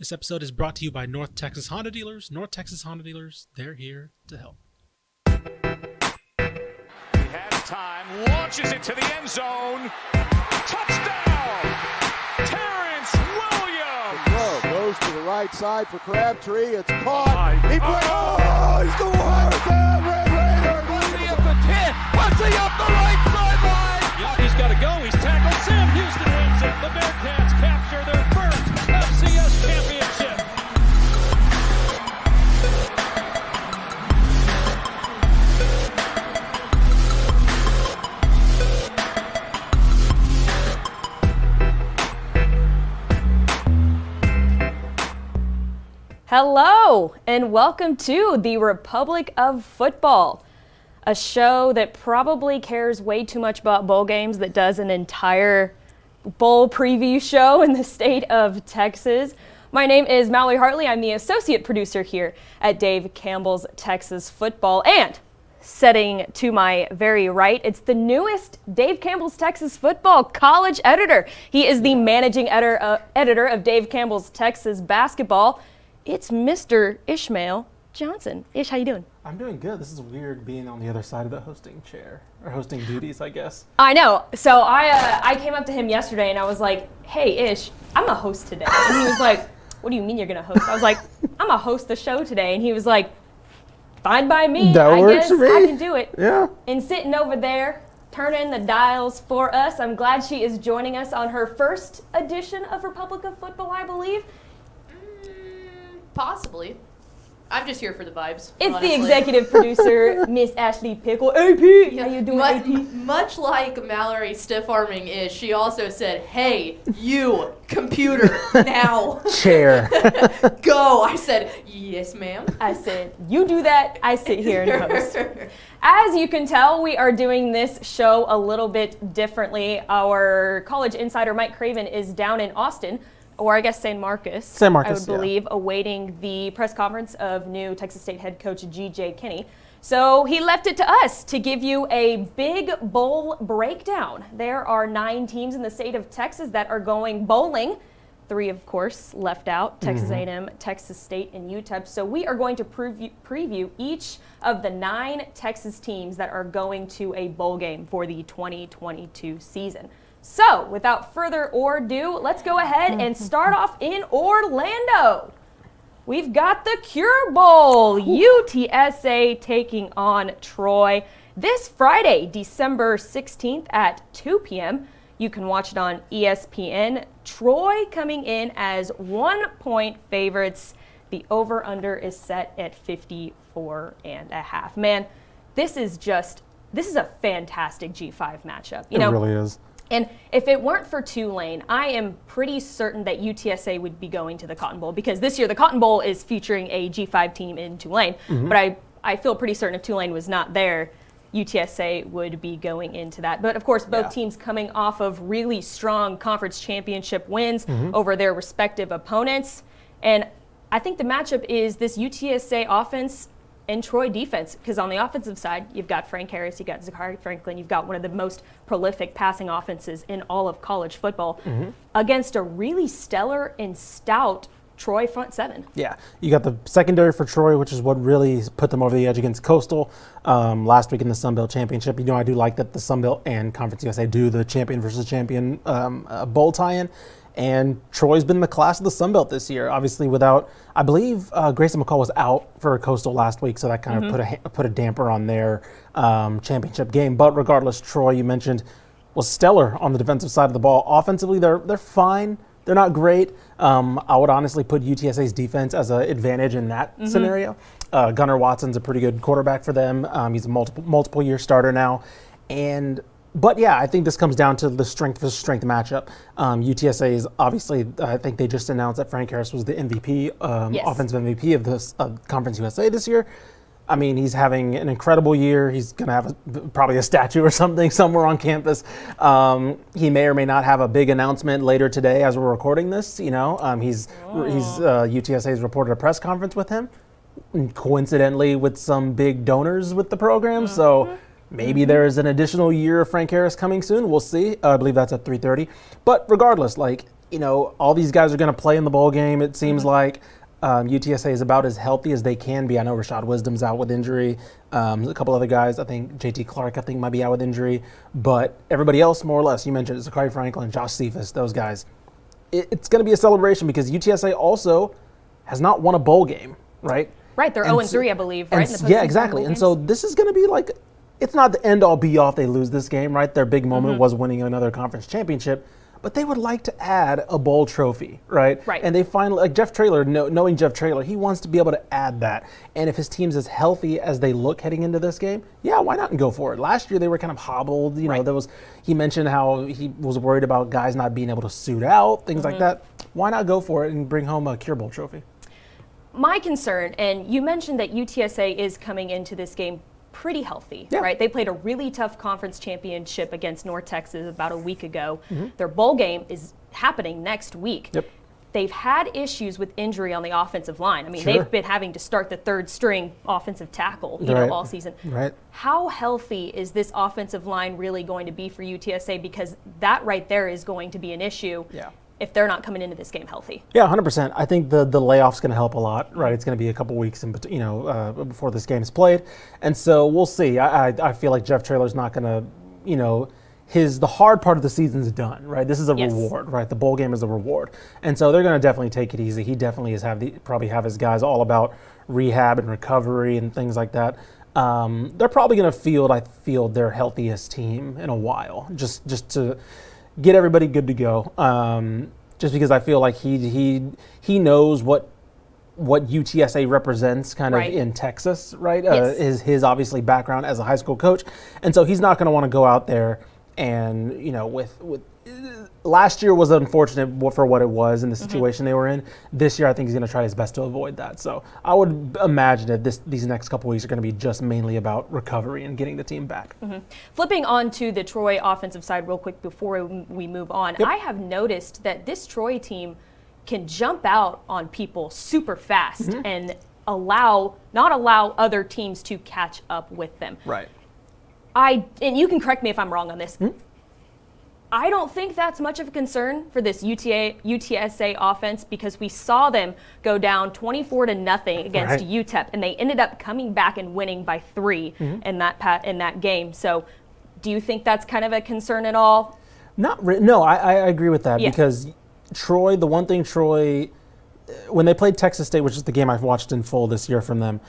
This episode is brought to you by North Texas Honda Dealers. North Texas Honda Dealers, they're here to help. He has time, launches it to the end zone. Touchdown! Terrence Williams! The throw goes to the right side for Crabtree. It's caught. He he's going hard down, Red Raider. Bunty up the 10. Bunty up the right sideline. Yep, he's got to go. He's tackled. Sam Houston wins it. The Bearcats capture their first FCS championship. Hello, and welcome to the Republic of Football, a show that probably cares way too much about bowl games that does an entire bowl preview show in the state of Texas. My name is Mallory Hartley. I'm the associate producer here at Dave Campbell's Texas Football. And sitting to my very right, it's the newest Dave Campbell's Texas Football college editor. He is the managing editor of Dave Campbell's Texas Basketball. It's Mr. Ishmael Johnson. Ish, how you doing? I'm doing good. This is weird being on the other side of the hosting chair, or hosting duties, I guess. I know. So I came up to him yesterday and I was like, hey, Ish, I'm a host today. And he was like, what do you mean you're going to host? I was like, I'm going to host the show today. And he was like, fine by me. That works for me. I can do it. Yeah. And sitting over there, turning the dials for us, I'm glad she is joining us on her first edition of Republic of Football, I believe. Possibly. I'm just here for the vibes. It's honestly. the executive producer, Miss Ashley Pickle. AP, how you doing, AP? Much like Mallory stiff-arming is, she also said, hey, you, computer, now. Chair. Go. I said, yes, ma'am. I said, you do that, I sit here and host. As you can tell, we are doing this show a little bit differently. Our college insider, Mike Craven, is down in Austin, or I guess San Marcos. San Marcos, I would yeah. believe, awaiting the press conference of new Texas State head coach G.J. Kinney. So he left it to us to give you a big bowl breakdown. There are 9 teams in the state of Texas that are going bowling. 3, of course, left out, Texas A&M, Texas State, and UTEP. So we are going to preview each of the 9 Texas teams that are going to a bowl game for the 2022 season. So, without further ado, let's go ahead and start off in Orlando. We've got the Cure Bowl, UTSA taking on Troy this Friday, December 16th at 2 p.m. You can watch it on ESPN. Troy coming in as 1-point favorites. The over-under is set at 54.5. Man, this is a fantastic G5 matchup. It really is. And if it weren't for Tulane, I am pretty certain that UTSA would be going to the Cotton Bowl, because this year the Cotton Bowl is featuring a G5 team in Tulane. But I feel pretty certain if Tulane was not there, UTSA would be going into that. But of course, both teams coming off of really strong conference championship wins over their respective opponents. And I think the matchup is this UTSA offense and Troy defense, because on the offensive side, you've got Frank Harris, you've got Zachary Franklin, you've got one of the most prolific passing offenses in all of college football against a really stellar and stout Troy front 7. Yeah, you got the secondary for Troy, which is what really put them over the edge against Coastal last week in the Sun Belt Championship. You know, I do like that the Sun Belt and Conference USA do the champion versus champion bowl tie-in. And Troy's been the class of the Sun Belt this year. Obviously, without, I believe Grayson McCall was out for Coastal last week, so that kind of put a damper on their championship game. But regardless, Troy, you mentioned, was stellar on the defensive side of the ball. Offensively, they're fine. They're not great. I would honestly put UTSA's defense as an advantage in that scenario. Gunnar Watson's a pretty good quarterback for them. He's a multiple year starter now, But yeah, I think this comes down to the strength versus strength matchup. UTSA is obviously, I think they just announced that Frank Harris was the MVP, offensive MVP of this Conference USA this year. I mean, he's having an incredible year. He's going to have probably a statue or something somewhere on campus. He may or may not have a big announcement later today as we're recording this. You know, UTSA's reported a press conference with him, coincidentally with some big donors with the program. So maybe there is an additional year of Frank Harris coming soon. We'll see. I believe that's at 3:30. But regardless, like, all these guys are going to play in the bowl game. It seems like UTSA is about as healthy as they can be. I know Rashad Wisdom's out with injury. A couple other guys, I think JT Clark, might be out with injury. But everybody else, more or less, you mentioned Zachary Franklin, Josh Cephas, those guys. It's going to be a celebration because UTSA also has not won a bowl game, right? Right, they're 0-3, I believe, right? In the Yeah, exactly. And so this is going to be like, it's not the end-all, be-all if they lose this game, right? Their big moment was winning another conference championship, but they would like to add a bowl trophy, right? Right. And they finally, like Jeff Traylor, knowing Jeff Traylor, he wants to be able to add that. And if his team's as healthy as they look heading into this game, yeah, why not go for it? Last year they were kind of hobbled. He mentioned how he was worried about guys not being able to suit out, things like that. Why not go for it and bring home a Cure Bowl trophy? My concern, and you mentioned that UTSA is coming into this game pretty healthy, right? They played a really tough conference championship against North Texas about a week ago. Their bowl game is happening next week. Yep. They've had issues with injury on the offensive line. I mean, they've been having to start the third string offensive tackle, all season. Right. How healthy is this offensive line really going to be for UTSA? Because that right there is going to be an issue. Yeah. If they're not coming into this game healthy. Yeah, 100%. I think the layoff's going to help a lot, right? It's going to be a couple weeks before this game is played, and so we'll see. I feel like Jeff Traylor's not going to, the hard part of the season's done, right? This is a reward, right? The bowl game is a reward, and so they're going to definitely take it easy. He definitely probably have his guys all about rehab and recovery and things like that. They're probably going to field their healthiest team in a while, just to get everybody good to go. Just because I feel like he knows what UTSA represents kind of in Texas, right? His obviously background as a high school coach. And so he's not going to want to go out there and, with last year was unfortunate for what it was in the situation they were in. This year, I think he's going to try his best to avoid that. So I would imagine that these next couple weeks are going to be just mainly about recovery and getting the team back. Flipping on to the Troy offensive side real quick before we move on, I have noticed that this Troy team can jump out on people super fast and not allow other teams to catch up with them. Right. And you can correct me if I'm wrong on this. I don't think that's much of a concern for this UTSA offense because we saw them go down 24-0 against UTEP, and they ended up coming back and winning by 3 in that game. So, do you think that's kind of a concern at all? No, I agree with that because Troy, the one thing Troy, when they played Texas State, which is the game I've watched in full this year from them,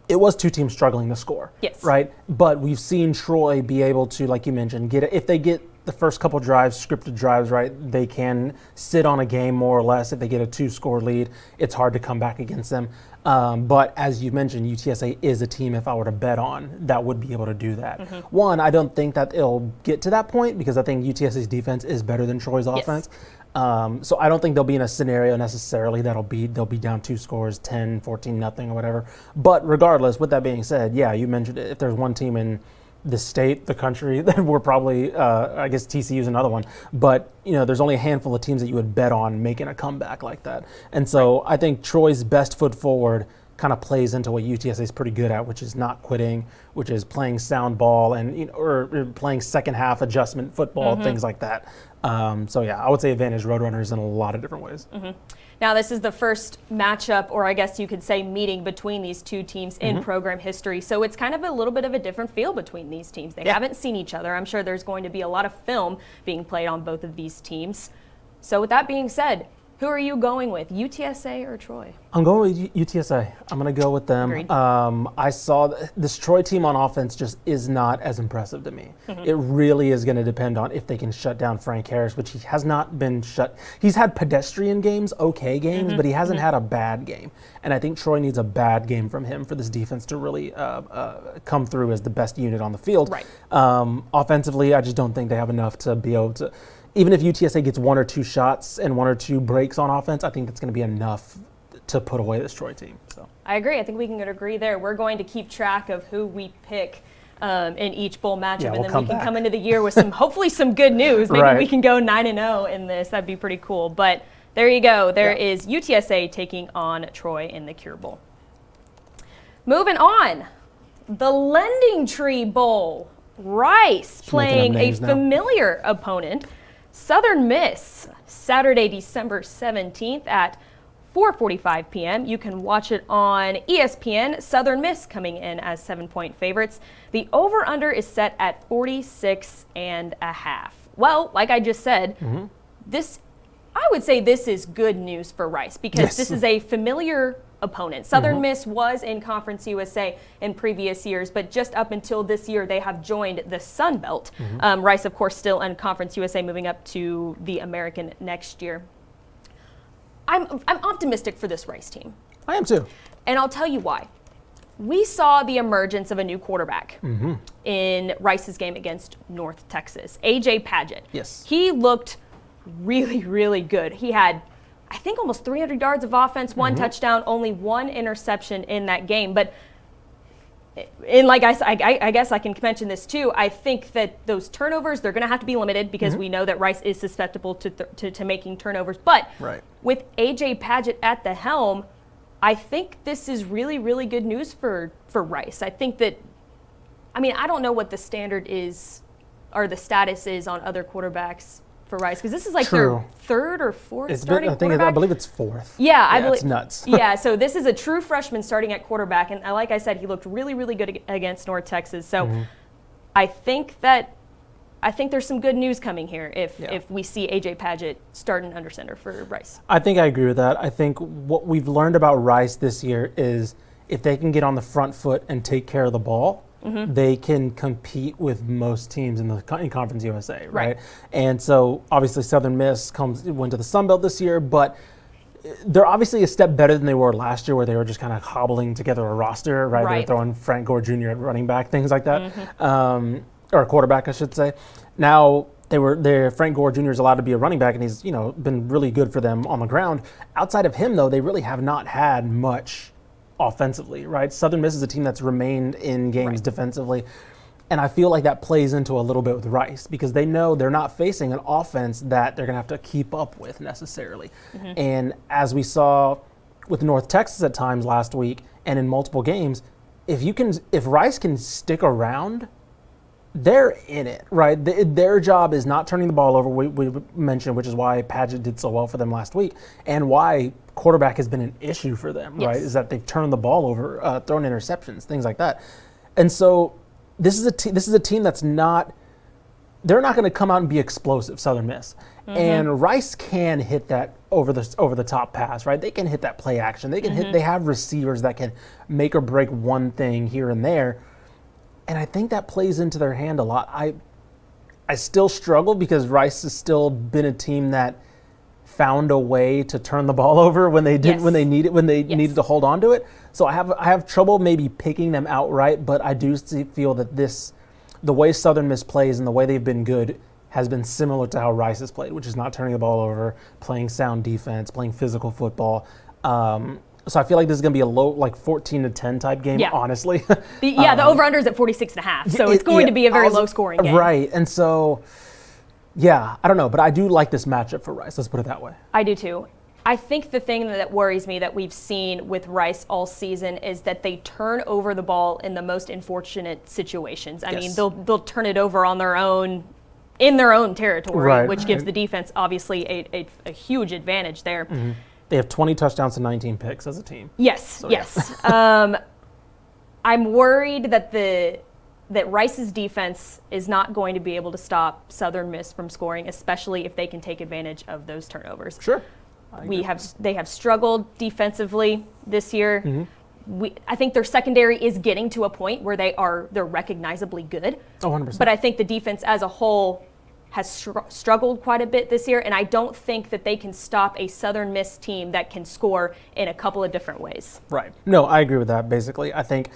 it was two teams struggling to score. Yes. Right? But we've seen Troy be able to, like you mentioned, if they get the first couple drives, scripted drives, right, they can sit on a game more or less. If they get a 2-score lead, it's hard to come back against them. But as you mentioned, UTSA is a team, if I were to bet on, that would be able to do that. One, I don't think that it'll get to that point because I think UTSA's defense is better than Troy's offense. So I don't think they'll be in a scenario necessarily they'll be down 2 scores, 10, 14-0 or whatever. But regardless, with that being said, yeah, you mentioned it. If there's one team in the state, the country, then we're probably, I guess TCU's another one. But, there's only a handful of teams that you would bet on making a comeback like that. And so I think Troy's best foot forward kind of plays into what UTSA is pretty good at, which is not quitting, which is playing sound ball and or playing second half adjustment football, things like that. So yeah, I would say advantage Roadrunners in a lot of different ways. Now this is the first matchup, or I guess you could say meeting between these two teams in program history. So it's kind of a little bit of a different feel between these teams. They haven't seen each other. I'm sure there's going to be a lot of film being played on both of these teams. So with that being said, who are you going with, UTSA or Troy? I'm going with UTSA. I'm going to go with them. Agreed. I saw this Troy team on offense just is not as impressive to me. It really is going to depend on if they can shut down Frank Harris, which he has not been shut. He's had pedestrian games, okay games, but he hasn't had a bad game. And I think Troy needs a bad game from him for this defense to really come through as the best unit on the field. Right. Offensively, I just don't think they have enough to be able to. Even if UTSA gets 1 or 2 shots and 1 or 2 breaks on offense, I think that's going to be enough to put away this Troy team. So I agree. I think we can agree there. We're going to keep track of who we pick in each bowl matchup, and then we can come into the year with hopefully some good news. Maybe we can go 9-0 in this. That'd be pretty cool. But there you go. There is UTSA taking on Troy in the Cure Bowl. Moving on, the Lending Tree Bowl. Rice playing a familiar opponent. Southern Miss, Saturday, December 17th at 4:45 p.m. You can watch it on ESPN. Southern Miss coming in as 7-point favorites. The over-under is set at 46.5. Well, like I just said, I would say this is good news for Rice because this is a familiar opponent. Southern Miss was in Conference USA in previous years, but just up until this year, they have joined the Sun Belt. Rice, of course, still in Conference USA, moving up to the American next year. I'm optimistic for this Rice team. I am too. And I'll tell you why. We saw the emergence of a new quarterback in Rice's game against North Texas, A.J. Padgett. Yes. He looked really, really good. He had, I think, almost 300 yards of offense, one touchdown, only one interception in that game. But like I guess I can mention this too. I think that those turnovers, they're going to have to be limited because we know that Rice is susceptible to making turnovers. But with A.J. Padgett at the helm, I think this is really, really good news for Rice. I think that, I don't know what the standard is or the status is on other quarterbacks for Rice because this is like their third or fourth starting quarterback. I believe it's fourth. Yeah, I believe it's nuts. Yeah, so this is a true freshman starting at quarterback, and like I said, he looked really, really good against North Texas. So I think there's some good news coming here if we see A.J. Padgett starting under center for Rice. I think I agree with that. I think what we've learned about Rice this year is if they can get on the front foot and take care of the ball, they can compete with most teams in Conference USA, right? And so obviously Southern Miss went to the Sun Belt this year, but they're obviously a step better than they were last year where they were just kind of hobbling together a roster, right? They were throwing Frank Gore Jr. at running back, things like that, or a quarterback, I should say. Now Frank Gore Jr. is allowed to be a running back, and he's been really good for them on the ground. Outside of him, though, they really have not had much offensively, right? Southern Miss is a team that's remained in games defensively, and I feel like that plays into a little bit with Rice because they know they're not facing an offense that they're going to have to keep up with necessarily. And as we saw with North Texas at times last week and in multiple games, if Rice can stick around, they're in it, right? Their job is not turning the ball over, we mentioned, which is why Padgett did so well for them last week, and why quarterback has been an issue for them, right? Is that they've turned the ball over, thrown interceptions, things like that. And so this is a team that's not, they're not going to come out and be explosive, Southern Miss. And Rice can hit that over the top pass, right? They can hit that play action. They can they have receivers that can make or break one thing here and there. And I think that plays into their hand a lot. I still struggle because Rice has still been a team that found a way to turn the ball over when they didn't, when they needed to hold on to it. So I have trouble maybe picking them outright, but I do feel that the way Southern Miss plays and the way they've been good has been similar to how Rice has played, which is not turning the ball over, playing sound defense, playing physical football. So I feel like this is going to be a low, like 14-10 type game, honestly. The over-under is at 46.5, so it's going to be a very low-scoring game. Right, and so, I don't know, but I do like this matchup for Rice. Let's put it that way. I do too. I think the thing that worries me that we've seen with Rice all season is that they turn over the ball in the most unfortunate situations. I mean, they'll turn it over on their own, in their own territory, which gives the defense obviously a huge advantage there. They have 20 touchdowns and 19 picks as a team. Yes. I'm worried that Rice's defense is not going to be able to stop Southern Miss from scoring, especially if they can take advantage of those turnovers. Sure. They have struggled defensively this year. I think their secondary is getting to a point where they're recognizably good. 100%. But I think the defense as a whole has struggled quite a bit this year, and I don't think that they can stop a Southern Miss team that can score in a couple of different ways. Right. No, I agree with that, basically. I think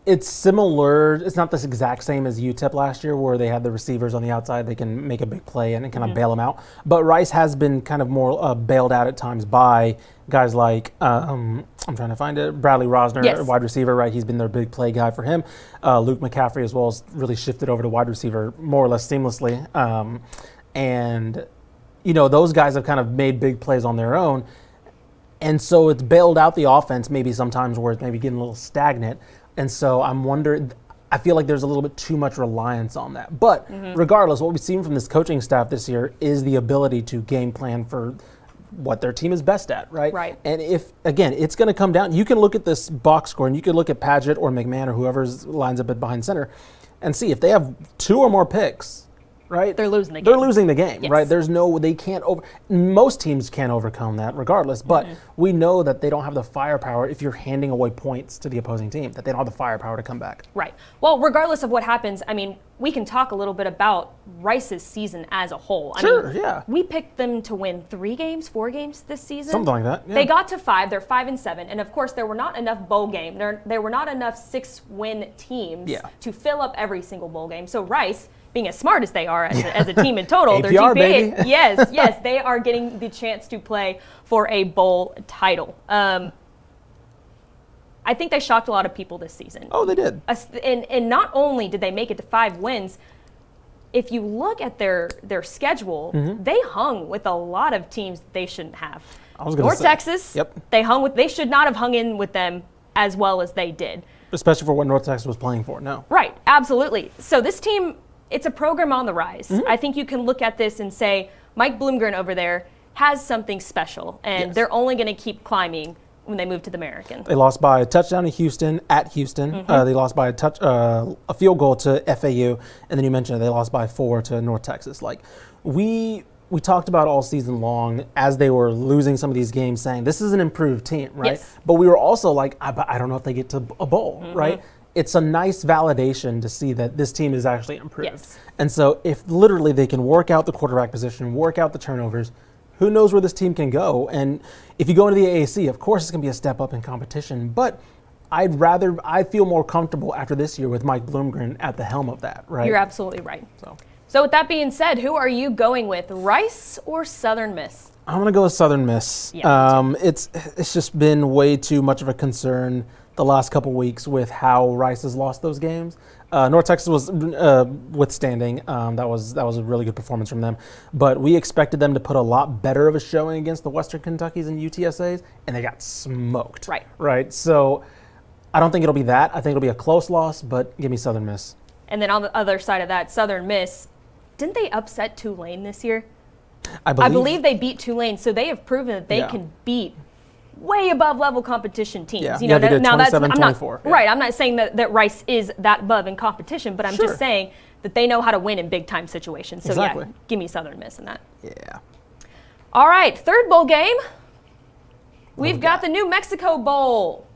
it's similar. It's not the exact same as UTEP last year where they had the receivers on the outside. They can make a big play and kind of bail them out. But Rice has been kind of more bailed out at times by guys like, I'm trying to find it, Bradley Rosner, wide receiver, right? He's been their big play guy for him. Luke McCaffrey as well has really shifted over to wide receiver more or less seamlessly. And, those guys have kind of made big plays on their own. And so it's bailed out the offense maybe sometimes where it's maybe getting a little stagnant. And so I'm wondering, I feel like there's a little bit too much reliance on that. But regardless, what we've seen from this coaching staff this year is the ability to game plan for what their team is best at, right? Right. And if, again, it's going to come down, you can look at this box score and you can look at Padgett or McMahon or whoever lines up at behind center and see if they have 2 or more picks, right? They're losing the They're game. losing the game, Yes. right? They can't most teams can't overcome that regardless, but we know that they don't have the firepower if you're handing away points to the opposing team, that they don't have the firepower to come back. Right. Well, regardless of what happens, I mean, we can talk a little bit about Rice's season as a whole. Sure, yeah. We picked them to win 4 games this season. Something like that, yeah. They got to 5. They're 5-7, and of course, there were not enough bowl games. There were not enough 6-win teams Yeah. to fill up every single bowl game. So Rice, being as smart as they are as a team in total, their APR, GPA, baby. yes, they are getting the chance to play for a bowl title. I think they shocked a lot of people this season. Oh, they did. And not only did they make it to 5 wins, if you look at their schedule, they hung with a lot of teams that they shouldn't have. I was gonna North say. Texas, Yep. they should not have hung in with them as well as they did. Especially for what North Texas was playing for, no. Right, absolutely. So this team, it's a program on the rise. I think you can look at this and say, Mike Bloomgren over there has something special, and Yes. they're only going to keep climbing when they move to the American. They lost by a touchdown to Houston at Houston. They lost by a field goal to FAU, and then you mentioned they lost by 4 to North Texas. Like we talked about all season long as they were losing some of these games, saying this is an improved team, right? Yes. But we were also like, I don't know if they get to a bowl, right? It's a nice validation to see that this team is actually improved. Yes. And so if literally they can work out the quarterback position, work out the turnovers, who knows where this team can go? And if you go into the AAC, of course it's going to be a step up in competition, but I feel more comfortable after this year with Mike Bloomgren at the helm of that, right? You're absolutely right. So So with that being said, who are you going with, Rice or Southern Miss? I'm going to go with Southern Miss. Yeah, It's just been way too much of a concern the last couple weeks with how Rice has lost those games. North Texas was withstanding. That was a really good performance from them. But we expected them to put a lot better of a showing against the Western Kentuckys and UTSAs, and they got smoked. Right. Right. So I don't think it'll be that. I think it'll be a close loss, but give me Southern Miss. And then on the other side of that, Southern Miss, didn't they upset Tulane this year? I I believe they beat Tulane, so they have proven that they Yeah. can beat way above level competition teams. Yeah. You know, Yeah, they did now that's I'm 27-24. not right. I'm not saying that Rice is that above in competition, but I'm Sure. just saying that they know how to win in big time situations. So Exactly. yeah, give me Southern Miss in that. Yeah. All right, third bowl game. We've got the New Mexico Bowl.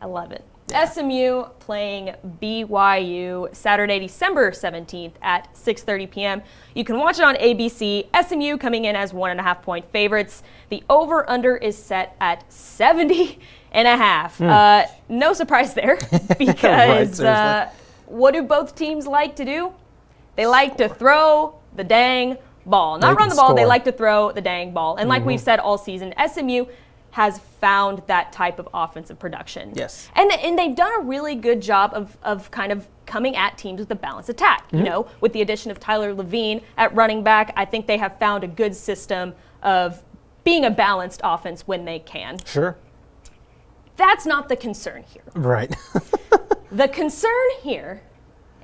I love it. SMU playing BYU Saturday, December 17th at 6:30 p.m. You can watch it on ABC. SMU coming in as 1.5-point favorites. The over-under is set at 70.5. No surprise there because seriously. what do both teams like to do? They like to throw the dang ball. Not They run can the ball, they score. like to throw the dang ball. And like we've said all season, SMU has found that type of offensive production. Yes. And they've done a really good job of kind of coming at teams with a balanced attack. You know, with the addition of Tyler Levine at running back, I think they have found a good system of being a balanced offense when they can. Sure. That's not the concern here. Right. The concern here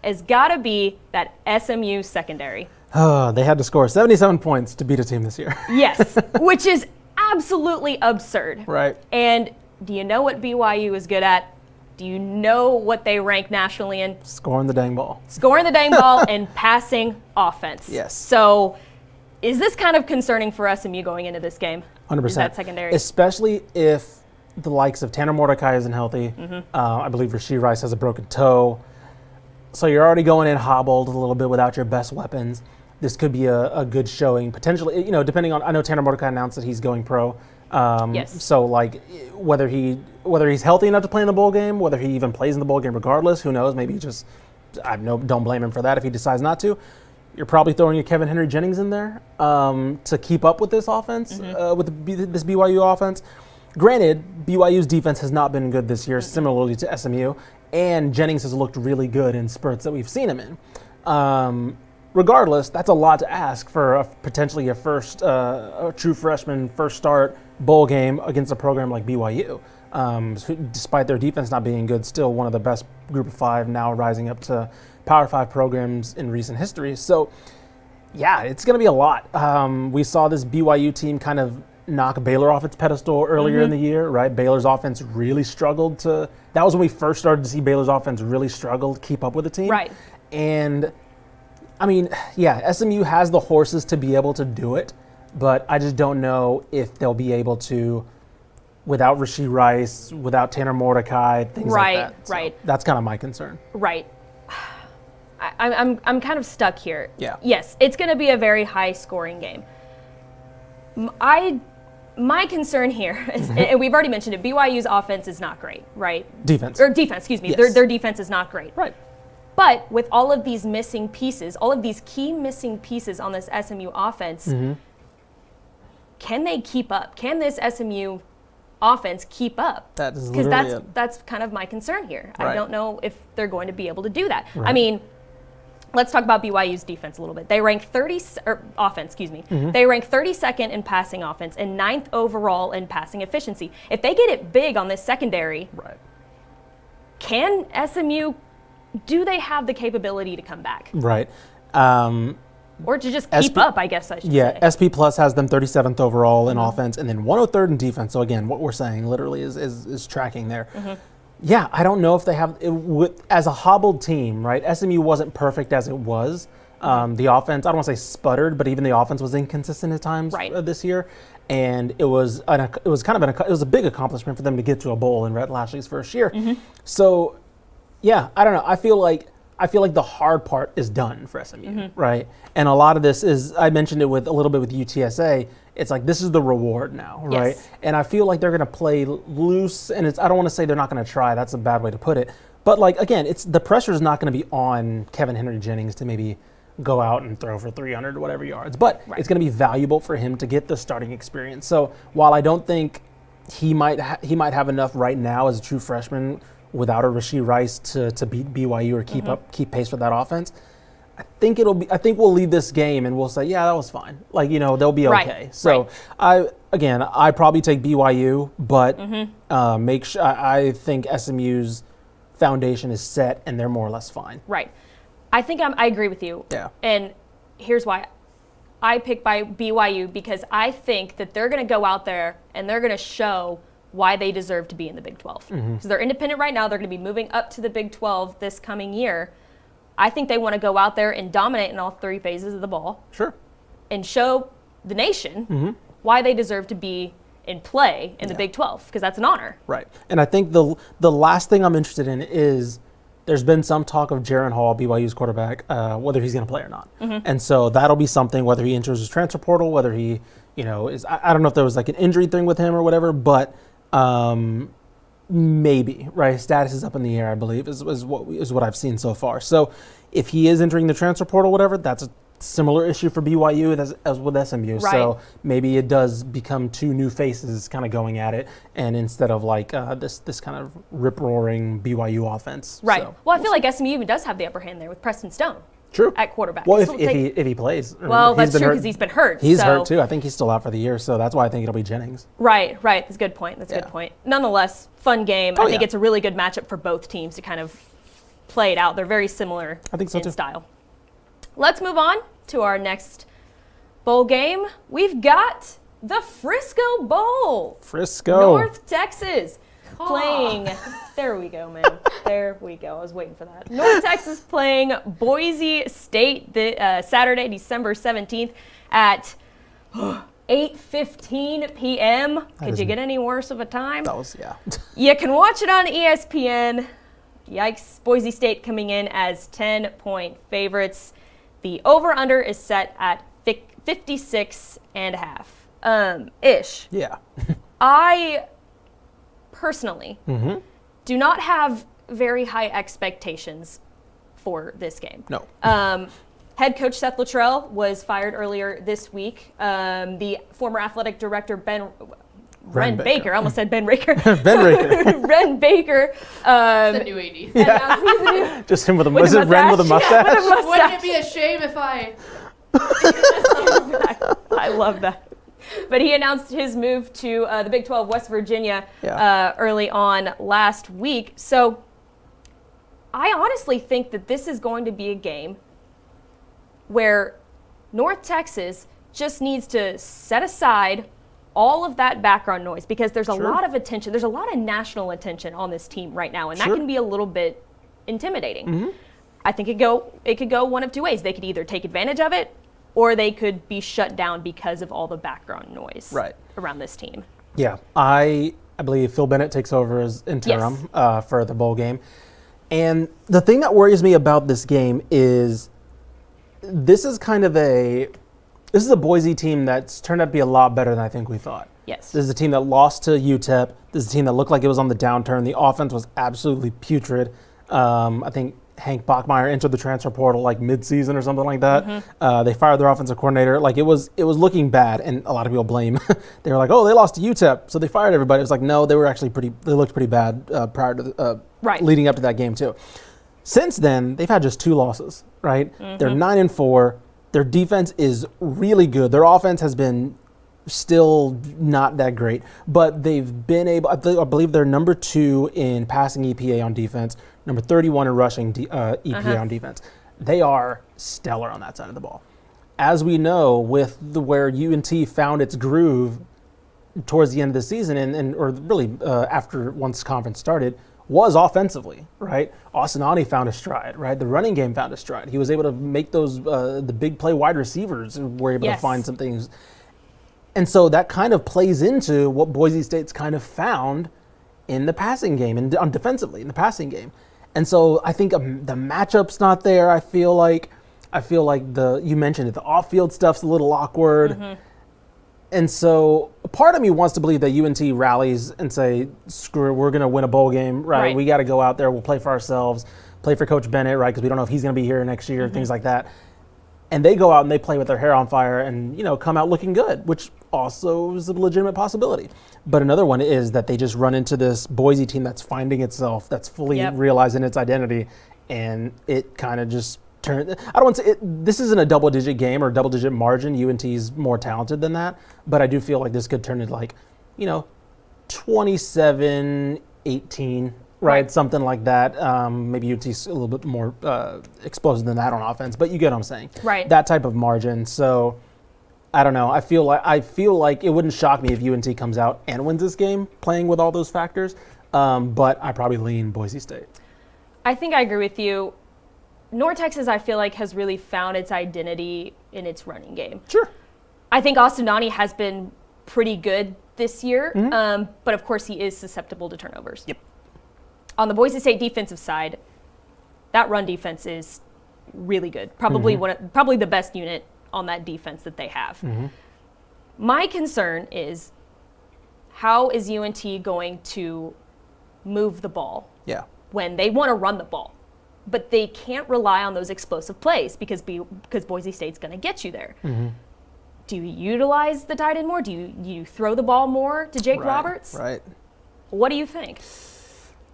has got to be that SMU secondary. They had to score 77 points to beat a team this year. Yes, which is absolutely absurd. Right. And do you know what BYU is good at? Do you know what they rank nationally in? Scoring the dang ball. Scoring the dang ball and passing offense. Yes. So is this kind of concerning for SMU going into this game? 100%. Is that secondary? Especially if the likes of Tanner Mordecai isn't healthy. I believe Rasheed Rice has a broken toe. So you're already going in hobbled a little bit without your best weapons. This could be a good showing, potentially, you know, depending on, I know Tanner Mordecai announced that he's going pro. Yes. So like whether he's healthy enough to play in the bowl game, whether he even plays in the bowl game regardless, who knows, maybe he just, don't blame him for that if he decides not to. You're probably throwing your Kevin Henry Jennings in there to keep up with this offense, with this BYU offense. Granted, BYU's defense has not been good this year, similarly to SMU, and Jennings has looked really good in spurts that we've seen him in. Regardless, that's a lot to ask for potentially a true freshman first start bowl game against a program like BYU. Despite their defense not being good, still one of the best Group of 5, now rising up to Power 5 programs in recent history. So, yeah, it's going to be a lot. We saw this BYU team kind of knock Baylor off its pedestal earlier in the year, right? Baylor's offense really struggled to. That was when we first started to see Baylor's offense really struggle to keep up with the team. Right. And, I mean, yeah, SMU has the horses to be able to do it, but I just don't know if they'll be able to without Rashee Rice, without Tanner Mordecai, things like that. So right. that's kind of my concern. Right. I'm kind of stuck here. Yeah. Yes, it's going to be a very high-scoring game. My concern here is, and we've already mentioned it, BYU's offense is not great, right? Defense, excuse me. Yes. Their defense is not great. Right. But with all of these missing pieces, all of these key missing pieces on this SMU offense, can they keep up? Can this SMU offense keep up? That is because literally that's kind of my concern here. Right. I don't know if they're going to be able to do that. Right. I mean, let's talk about BYU's defense a little bit. They rank offense, excuse me. They rank 32nd in passing offense and 9th overall in passing efficiency. If they get it big on this secondary, Right. can SMU, do they have the capability to come back? Right. Or to just keep up, I guess I should say. Yeah, SP Plus has them 37th overall in offense and then 103rd in defense. So again, what we're saying literally is tracking there. Yeah, I don't know if they have, as a hobbled team, right? SMU wasn't perfect as it was. The offense, I don't want to say sputtered, but even the offense was inconsistent at times this year. And it was a big accomplishment for them to get to a bowl in Rhett Lashley's first year. So, yeah, I don't know. I feel like the hard part is done for SMU, right? And a lot of this is, I mentioned it with a little bit with UTSA. It's like this is the reward now, right? Yes. And I feel like they're going to play loose, and I don't want to say they're not going to try. That's a bad way to put it. But like again, the pressure is not going to be on Kevin Henry Jennings to maybe go out and throw for 300 or whatever yards. But it's going to be valuable for him to get the starting experience. So while I don't think he might have enough right now as a true freshman without a Rashee Rice to beat BYU or keep pace with that offense, I think we'll leave this game and we'll say, yeah, that was fine. Like, they'll be okay. So I probably take BYU, but make sure I think SMU's foundation is set and they're more or less fine. Right. I think I agree with you. Yeah. And here's why. I pick by BYU because I think that they're going to go out there and they're going to show why they deserve to be in the Big 12. Because they're independent right now. They're going to be moving up to the Big 12 this coming year. I think they want to go out there and dominate in all 3 phases of the ball. Sure. And show the nation why they deserve to be in play in the Big 12, because that's an honor. Right. And I think the last thing I'm interested in is there's been some talk of Jaron Hall, BYU's quarterback, whether he's going to play or not. And so that'll be something, whether he enters his transfer portal, whether he, is, I don't know if there was like an injury thing with him or whatever, but maybe, right? His status is up in the air, I believe, is what I've seen so far. So if he is entering the transfer portal, whatever, that's a similar issue for BYU as with SMU. Right. So maybe it does become 2 new faces kind of going at it, and instead of like this kind of rip-roaring BYU offense. Right. So, Well, I feel like SMU even does have the upper hand there with Preston Stone. True. At quarterback. Well, So if he plays. Well, that's true because he's been hurt. He's so. hurt too. I think he's still out for the year, so that's why I think it'll be Jennings. Right. That's a good point. That's a good point. Nonetheless, fun game. I think it's a really good matchup for both teams to kind of play it out. They're very similar in style. Let's move on to our next bowl game. We've got the Frisco Bowl. North Texas playing. There we go, man. There we go. I was waiting for that. North Texas playing Boise State Saturday, December 17th at 8:15 p.m. Could you get any worse of a time? That was, You can watch it on ESPN. Yikes. Boise State coming in as 10-point favorites. The over-under is set at 56.5. Ish. Yeah. I personally do not have very high expectations for this game. No. Head coach Seth Luttrell was fired earlier this week. The former athletic director Ren Baker. I almost said Ben Raker. Ben Raker. Ren Baker. The new AD. Just him with a mustache. Is it Ren with a mustache? Yeah, with a mustache. Wouldn't it be a shame if I... I love that. But he announced his move to the Big 12, West Virginia, early on last week. So I honestly think that this is going to be a game where North Texas just needs to set aside all of that background noise, because there's a lot of attention. There's a lot of national attention on this team right now, and that can be a little bit intimidating. I think it could go one of two ways. They could either take advantage of it, or they could be shut down because of all the background noise around this team. Yeah, I believe Phil Bennett takes over as interim for the bowl game. And the thing that worries me about this game is this is a Boise team that's turned out to be a lot better than I think we thought. Yes. This is a team that lost to UTEP. This is a team that looked like it was on the downturn. The offense was absolutely putrid. I think Hank Bachmeier entered the transfer portal like mid-season or something like that. They fired their offensive coordinator. Like it was looking bad, and a lot of people blame. They were like, "Oh, they lost to UTEP, so they fired everybody." It was like, no, they looked pretty bad prior to leading up to that game too. Since then, they've had just 2 losses. Right? They're 9-4. Their defense is really good. Their offense has been still not that great, but they've been able, I believe they're number 2 in passing EPA on defense, number 31 in rushing EPA on defense. They are stellar on that side of the ball. As we know, with where UNT found its groove towards the end of the season, or really after once conference started, was offensively, right? Osanani found a stride, right? The running game found a stride. He was able to make those, the big play wide receivers were able to find some things. And so that kind of plays into what Boise State's kind of found in the passing game and defensively in the passing game. And so I think the matchup's not there. I feel like you mentioned it, the off-field stuff's a little awkward. And so part of me wants to believe that UNT rallies and say, screw it, we're going to win a bowl game, right? We got to go out there, we'll play for ourselves, play for Coach Bennett, right? Because we don't know if he's going to be here next year, things like that. And they go out and they play with their hair on fire and, come out looking good, which also is a legitimate possibility. But another one is that they just run into this Boise team that's finding itself, that's fully realizing its identity, and it kind of just turns. I don't want to say this isn't a double-digit game or double-digit margin. UNT's more talented than that, but I do feel like this could turn into 27-18. Right, something like that. Maybe UT's a little bit more explosive than that on offense, but you get what I'm saying. Right. That type of margin. So I don't know. I feel like it wouldn't shock me if UNT comes out and wins this game, playing with all those factors. But I probably lean Boise State. I think I agree with you. North Texas, I feel like, has really found its identity in its running game. Sure. I think Osanani has been pretty good this year, but of course he is susceptible to turnovers. Yep. On the Boise State defensive side, that run defense is really good. Probably probably the best unit on that defense that they have. My concern is, how is UNT going to move the ball when they want to run the ball, but they can't rely on those explosive plays because Boise State's going to get you there. Do you utilize the tight end more? Do you throw the ball more to Jake Roberts? Right. What do you think?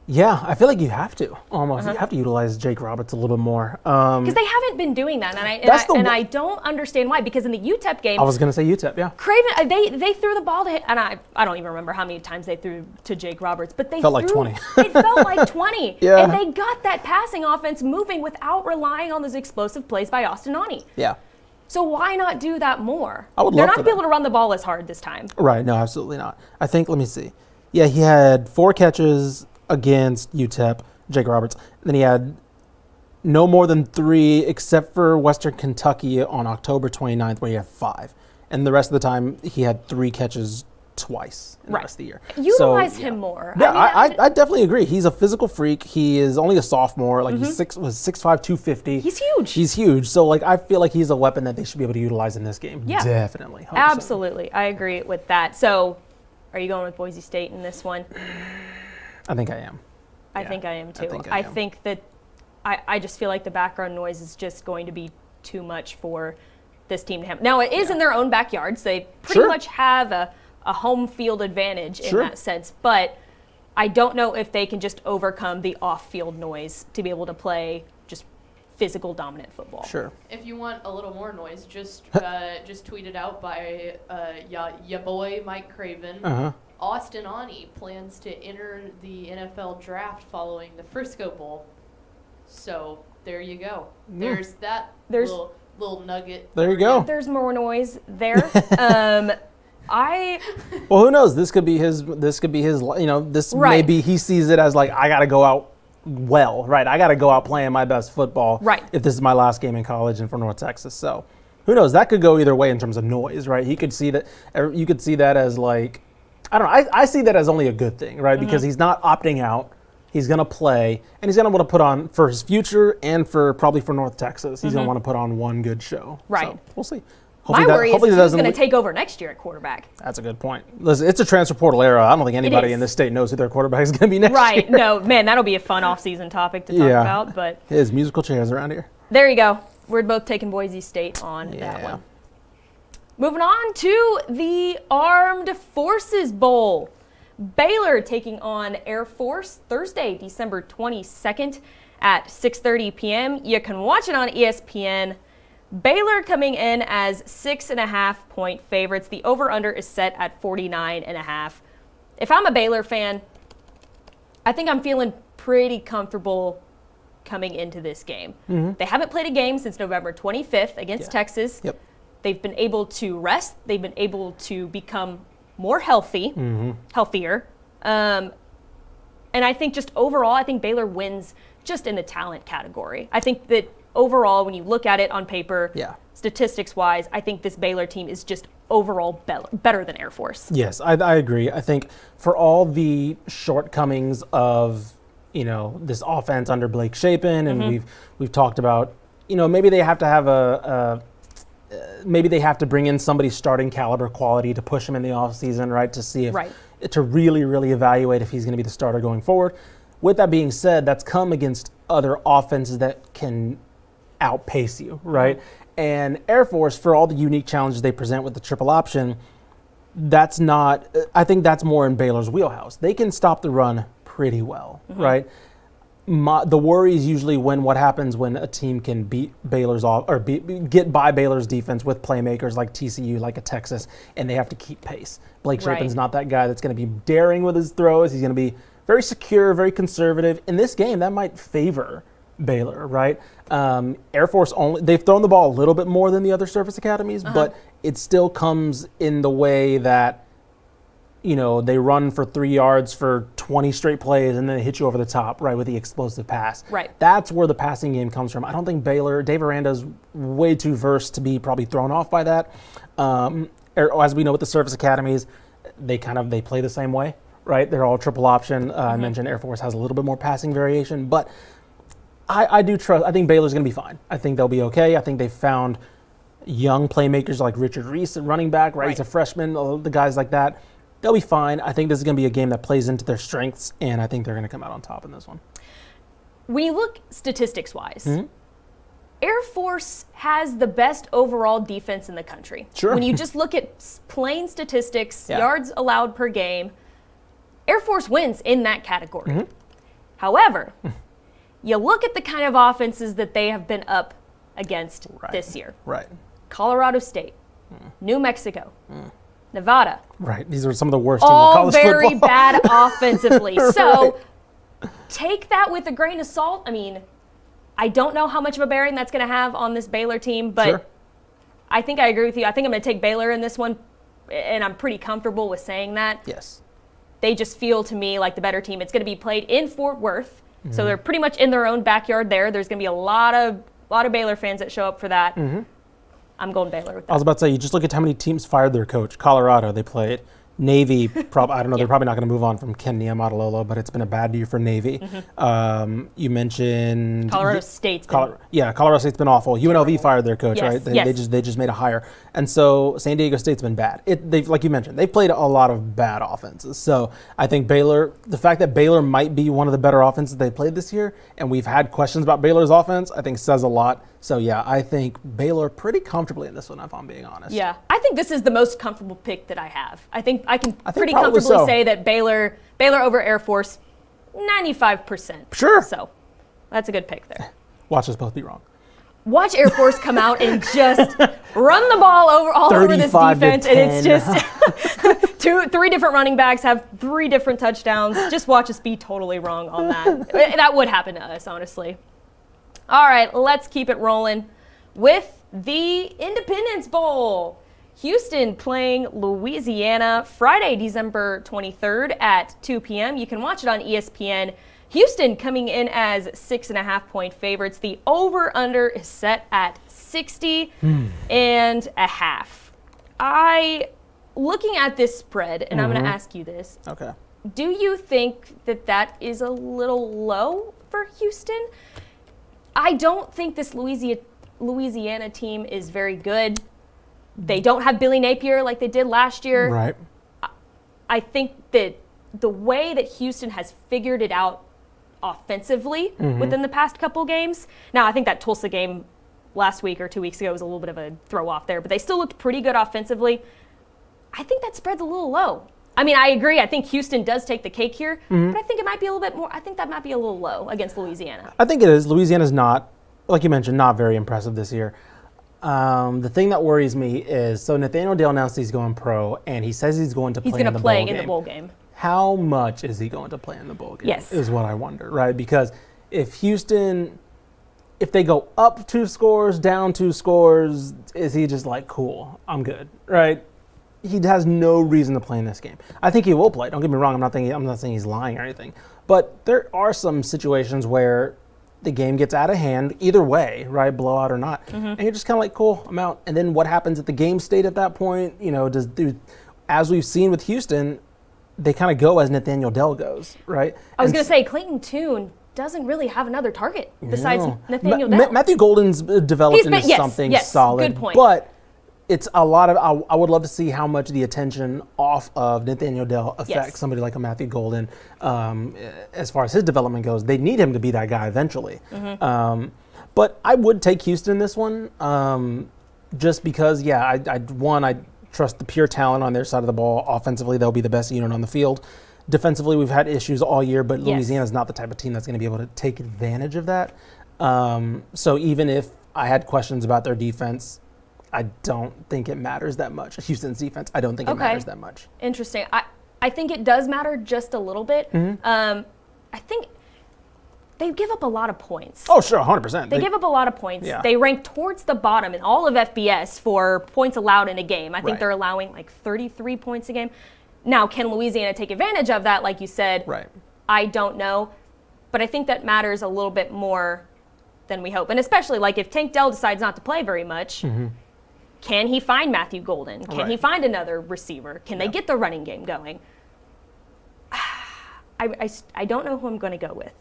Yeah, I feel like you have to almost. You have to utilize Jake Roberts a little bit more because they haven't been doing that, and I don't understand why. Because in the UTEP game, I was going to say UTEP, yeah. Craven, they threw the ball to him, and I don't even remember how many times they threw to Jake Roberts, but they felt like 20. It felt like 20, Yeah. And they got that passing offense moving without relying on those explosive plays by Osanani. Yeah. So why not do that more? I would love They're not for going to be them. able to run the ball as hard this time. Right, no, absolutely not. I think, let me see. Yeah, he had 4 catches against UTEP, Jake Roberts. And then he had no more than 3 except for Western Kentucky on October 29th where he had 5. And the rest of the time he had 3 catches twice in the rest of the year. Utilize him more. Yeah, I definitely agree. He's a physical freak. He is only a sophomore. Like he's 6'5", 250. He's huge. He's huge. So like I feel like he's a weapon that they should be able to utilize in this game. Yeah. Definitely. 100%. Absolutely. I agree with that. So are you going with Boise State in this one? I think I am. I think I am too. I think that I just feel like the background noise is just going to be too much for this team to have. Now, it is in their own backyards. They pretty much have a home field advantage in that sense. But I don't know if they can just overcome the off-field noise to be able to play just physical, dominant football. Sure. If you want a little more noise, just tweeted out by ya boy Mike Craven. Uh-huh. Austin Aune plans to enter the NFL draft following the Frisco Bowl. So there you go. There's that little nugget. There you go. There's more noise there. Well, who knows? This could be his. You know, this Right. maybe he sees it as like, I got to go out well, right? I got to go out playing my best football, Right. If this is my last game in college and for North Texas. So, who knows? That could go either way in terms of noise, right? He could see that. You could see that as like, I don't know. I see that as only a good thing, right? Mm-hmm. Because he's not opting out. He's going to play, and he's going to want to put on for his future and for probably for North Texas. He's going to want to put on one good show. Mm-hmm. Right. So, we'll see. My worry is hopefully who's that doesn't going to take over next year at quarterback. That's a good point. Listen, it's a transfer portal era. I don't think anybody is. in this state knows who their quarterback is going to be next Right. year. No, man, that'll be a fun off-season topic to talk about. But His musical chairs around here. there you go. We're both taking Boise State on that Yeah. one. Moving on to the Armed Forces Bowl. Baylor taking on Air Force Thursday, December 22nd at 6:30 p.m. You can watch it on ESPN. Baylor coming in as 6.5-point favorites. The over-under is set at 49.5. If I'm a Baylor fan, I think I'm feeling pretty comfortable coming into this game. They haven't played a game since November 25th against Texas. Yep. They've been able to rest. They've been able to become more healthier. And I think just overall, I think Baylor wins just in the talent category. I think that overall, when you look at it on paper, statistics-wise, I think this Baylor team is just overall better than Air Force. Yes, I agree. I think for all the shortcomings of, you know, this offense under Blake Shapen, and we've talked about, you know, maybe they have to have maybe they have to bring in somebody starting caliber quality to push him in the offseason, right, to see if to really, really evaluate if he's going to be the starter going forward. With that being said, that's come against other offenses that can outpace you, right? And Air Force, for all the unique challenges they present with the triple option, that's not, I think that's more in Baylor's wheelhouse. They can stop the run pretty well, right? The worry is usually what happens when a team can beat Baylor's off or get by Baylor's defense with playmakers like TCU, like a Texas, and they have to keep pace. Blake Shapen's not that guy that's going to be daring with his throws. He's going to be very secure, very conservative. In this game, that might favor Baylor, right? Air Force they've thrown the ball a little bit more than the other service academies, but it still comes in the way that, you know, they run for 3 yards for 20 straight plays and then they hit you over the top, right, with the explosive pass. Right. That's where the passing game comes from. I don't think Dave Aranda's way too versed to be probably thrown off by that. As we know with the service academies, they play the same way, right? They're all triple option. I mentioned Air Force has a little bit more passing variation, but I do trust. I think Baylor's going to be fine. I think they'll be okay. I think they've found young playmakers like Richard Reese at running back, right? He's a freshman, the guys like that. They'll be fine. I think this is going to be a game that plays into their strengths, and I think they're going to come out on top in this one. When you look statistics-wise, Air Force has the best overall defense in the country. Sure. When you just look at plain statistics, yards allowed per game, Air Force wins in that category. However, you look at the kind of offenses that they have been up against this year. Right. Colorado State, New Mexico, Nevada. Right. These are some of the worst teams in All college very football. bad offensively. So take that with a grain of salt. I mean, I don't know how much of a bearing that's going to have on this Baylor team, but I think I agree with you. I think I'm going to take Baylor in this one, and I'm pretty comfortable with saying that. Yes. They just feel to me like the better team. It's going to be played in Fort Worth, so they're pretty much in their own backyard there. There's going to be a lot of Baylor fans that show up for that. I'm going Baylor with that. I was about to say, you just look at how many teams fired their coach. Colorado, they played. Navy, I don't know, they're probably not going to move on from Ken Niumatalolo, but it's been a bad year for Navy. You mentioned Colorado State's Colorado State's been awful. UNLV fired their coach, right? They just made a hire, and so San Diego State's been bad. They've, like you mentioned, they've played a lot of bad offenses. So I think Baylor, the fact that Baylor might be one of the better offenses they played this year, and we've had questions about Baylor's offense, I think says a lot. So yeah, I think Baylor pretty comfortably in this one, if I'm being honest. Yeah, I think this is the most comfortable pick that I have. I think I can pretty probably comfortably so. say that Baylor over Air Force, 95%. Sure. So that's a good pick there. Watch us both be wrong. watch Air Force come out and just run the ball all over this 35 to defense, and it's 10. just 3 different running backs have 3 different touchdowns. Just watch us be totally wrong on that. That would happen to us, honestly. All right, let's keep it rolling with the Independence Bowl. Houston playing Louisiana Friday, December 23rd at 2 p.m. You can watch it on ESPN. Houston coming in as 6.5-point favorites. The over-under is set at 60.5. Looking at this spread, and I'm going to ask you this. Okay. Do you think that is a little low for Houston? I don't think this Louisiana team is very good. They don't have Billy Napier like they did last year. Right. I think that the way that Houston has figured it out offensively within the past couple games. Now, I think that Tulsa game last week or 2 weeks ago was a little bit of a throw off there, but they still looked pretty good offensively. I think that spread's a little low. I mean, I agree. I think Houston does take the cake here, but I think it might be a little bit more. I think that might be a little low against Louisiana. I think it is. Louisiana's not, like you mentioned, not very impressive this year. The thing that worries me is, so Nathaniel Dale announced he's going pro, and he says he's going to play in the bowl game. He's going to play in the bowl game. How much is he going to play in the bowl game? Yes. Is what I wonder, right? Because if Houston, if they go up 2 scores, down 2 scores, is he just like, cool, I'm good, right? He has no reason to play in this game. I think he will play. Don't get me wrong. I'm not saying he's lying or anything. But there are some situations where the game gets out of hand, either way, right, blowout or not, and you're just kind of like, cool, I'm out. And then what happens at the game state at that point? You know, as we've seen with Houston, they kind of go as Nathaniel Dell goes, right? I was going to say Clayton Tune doesn't really have another target besides Nathaniel Dell. Matthew Golden's developed into something solid, good point. But it's a lot of. I would love to see how much the attention off of Nathaniel Dell affects somebody like a Matthew Golden. As far as his development goes, they need him to be that guy eventually. But I would take Houston in this one, just because. Yeah, I trust the pure talent on their side of the ball. Offensively, they'll be the best unit on the field. Defensively, we've had issues all year, but Louisiana's not the type of team that's going to be able to take advantage of that. So even if I had questions about their defense, I don't think it matters that much. Houston's defense, I don't think it matters that much. Interesting. I think it does matter just a little bit. I think they give up a lot of points. Oh, sure, 100%. They give up a lot of points. Yeah. They rank towards the bottom in all of FBS for points allowed in a game. I think they're allowing like 33 points a game. Now, can Louisiana take advantage of that, like you said? Right. I don't know. But I think that matters a little bit more than we hope. And especially like if Tank Dell decides not to play very much, can he find Matthew Golden? Can he find another receiver? Can they get the running game going? I don't know who I'm going to go with.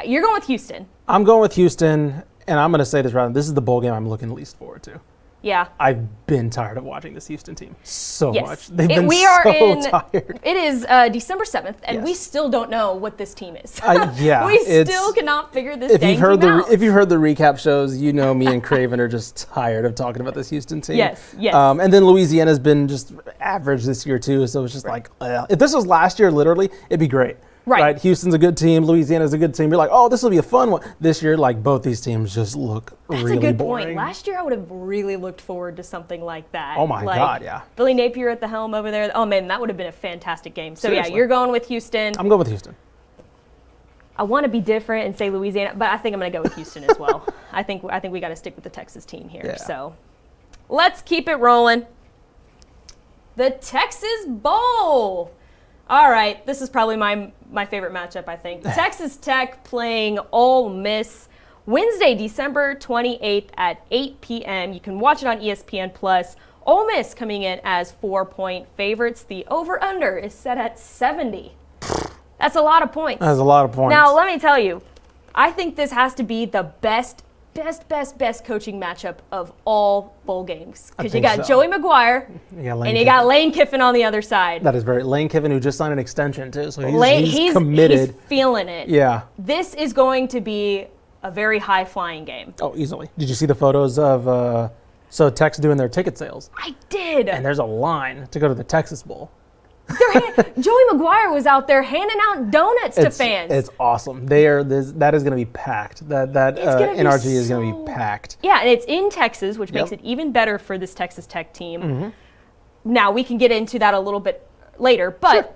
You're going with Houston. I'm going with Houston, and I'm going to say this right now. This is the bowl game I'm looking least forward to. Yeah. I've been tired of watching this Houston team so Yes. much. They've been so tired. It is December 7th, and we still don't know what this team is. We still cannot figure this If you've heard out. if you've heard the recap shows, you know me and Craven are just tired of talking about this Houston team. Yes. And then Louisiana's been just average this year too, so it's just like, if this was last year, literally, it'd be great. Right. Houston's a good team. Louisiana's a good team. You're like, oh, this will be a fun one. This year, like, both these teams just look really boring. That's a good point. Last year, I would have really looked forward to something like that. Oh, my God, yeah. Billy Napier at the helm over there. Oh, man, that would have been a fantastic game. So, Seriously. yeah, you're going with Houston. I'm going with Houston. I want to be different and say Louisiana, but I think I'm going to go with Houston as well. I think we got to stick with the Texas team here. Yeah. So, let's keep it rolling. The Texas Bowl. All right, this is probably my favorite matchup, I think. Texas Tech playing Ole Miss Wednesday, December 28th at 8 p.m. You can watch it on ESPN+. Ole Miss coming in as 4-point favorites. The over-under is set at 70. That's a lot of points. That's a lot of points. Now, let me tell you, I think this has to be the best coaching matchup of all bowl games. Because you got Joey McGuire and you got Lane Kiffin on the other side. That is very Lane Kiffin, who just signed an extension too, so he's committed. He's feeling it. Yeah. This is going to be a very high-flying game. Oh, easily. Did you see the photos of Tech's doing their ticket sales? I did. And there's a line to go to the Texas Bowl. Joey Maguire was out there handing out donuts to fans. It's awesome. That is going to be packed. That NRG is going to be packed. Yeah, and it's in Texas, which makes it even better for this Texas Tech team. Mm-hmm. Now, we can get into that a little bit later, but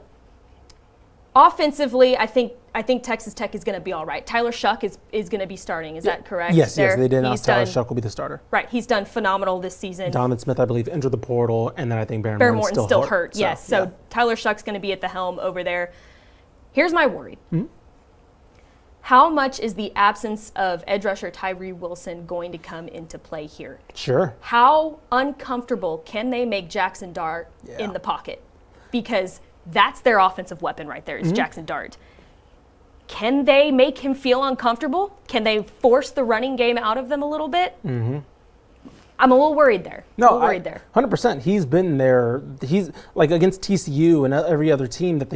offensively, I think Texas Tech is going to be all right. Tyler Shuck is going to be starting. Is that correct? Yes, they did announce Tyler Shuck will be the starter. Right, he's done phenomenal this season. Donovan Smith, I believe, entered the portal, and then I think Baron Morton's still hurt. Yes, so Tyler Shuck's going to be at the helm over there. Here's my worry. Mm-hmm. How much is the absence of edge rusher Tyree Wilson going to come into play here? Sure. How uncomfortable can they make Jackson Dart in the pocket? Because that's their offensive weapon right there, is Jackson Dart. Can they make him feel uncomfortable? Can they force the running game out of them a little bit? Mm-hmm. I'm a little worried there. 100%. He's been there. He's like against TCU and every other team that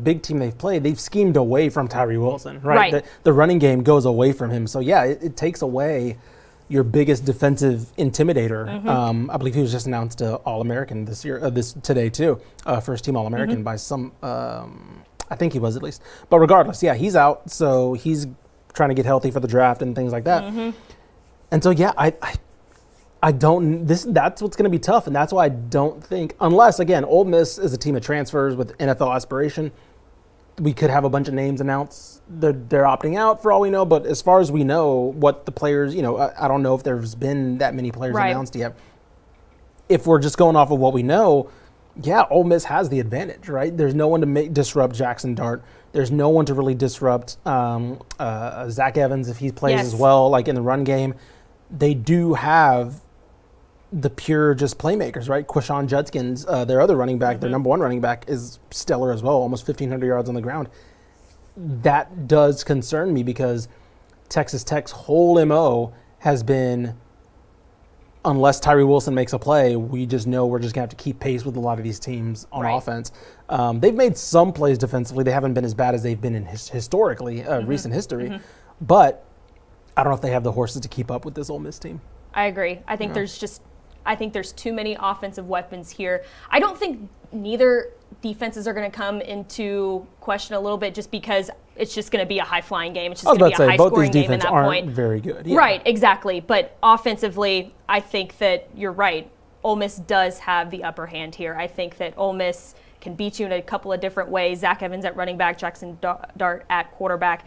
big team they've played, they've schemed away from Tyree Wilson, right? The running game goes away from him. So yeah, it takes away your biggest defensive intimidator. I believe he was just announced All-American this year, today too, first team All-American by some. I think he was at least. But regardless, yeah, he's out, so he's trying to get healthy for the draft and things like that. And so yeah, I don't. That's what's going to be tough, and that's why I don't think, unless again, Ole Miss is a team of transfers with NFL aspiration, we could have a bunch of names announced. They're opting out for all we know. But as far as we know, what the players, I don't know if there's been that many players announced yet. If we're just going off of what we know, yeah, Ole Miss has the advantage, right? There's no one to disrupt Jackson Dart. There's no one to really disrupt Zach Evans if he plays as well, like in the run game. They do have the pure just playmakers, right? Quishon Judkins, their other running back, their number one running back, is stellar as well, almost 1,500 yards on the ground. That does concern me because Texas Tech's whole MO has been, unless Tyree Wilson makes a play, we just know we're just going to have to keep pace with a lot of these teams on offense. They've made some plays defensively. They haven't been as bad as they've been in historically, recent history. But I don't know if they have the horses to keep up with this Ole Miss team. I agree. I think there's too many offensive weapons here. I don't think neither defenses are going to come into question a little bit just because it's just going to be a high-flying game. It's just going to be a high-scoring game at that point. Aren't very good. Yeah. Right, exactly. But offensively, I think that you're right. Ole Miss does have the upper hand here. I think that Ole Miss can beat you in a couple of different ways. Zach Evans at running back, Jackson Dart at quarterback.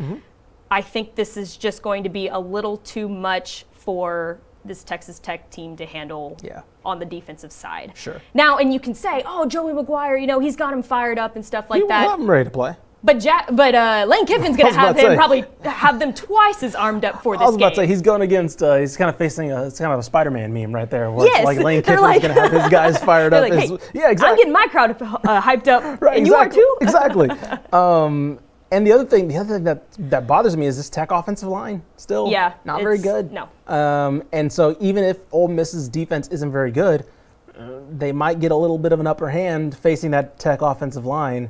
I think this is just going to be a little too much for this Texas Tech team to handle on the defensive side. Sure. Now, and you can say, oh, Joey Maguire, he's got him fired up and stuff like that. He will have him ready to play. But Lane Kiffin's going to have him probably have them twice as armed up for this game. I was about to say, he's going against, he's kind of facing it's kind of a Spider-Man meme right there. Where it's like Lane Kiffin's going to have his guys fired up. Like, hey, yeah, exactly. I'm getting my crowd hyped up, right, and exactly, you are too? Exactly. And the other thing that bothers me is this Tech offensive line still not very good. No. And so even if Ole Miss's defense isn't very good, they might get a little bit of an upper hand facing that Tech offensive line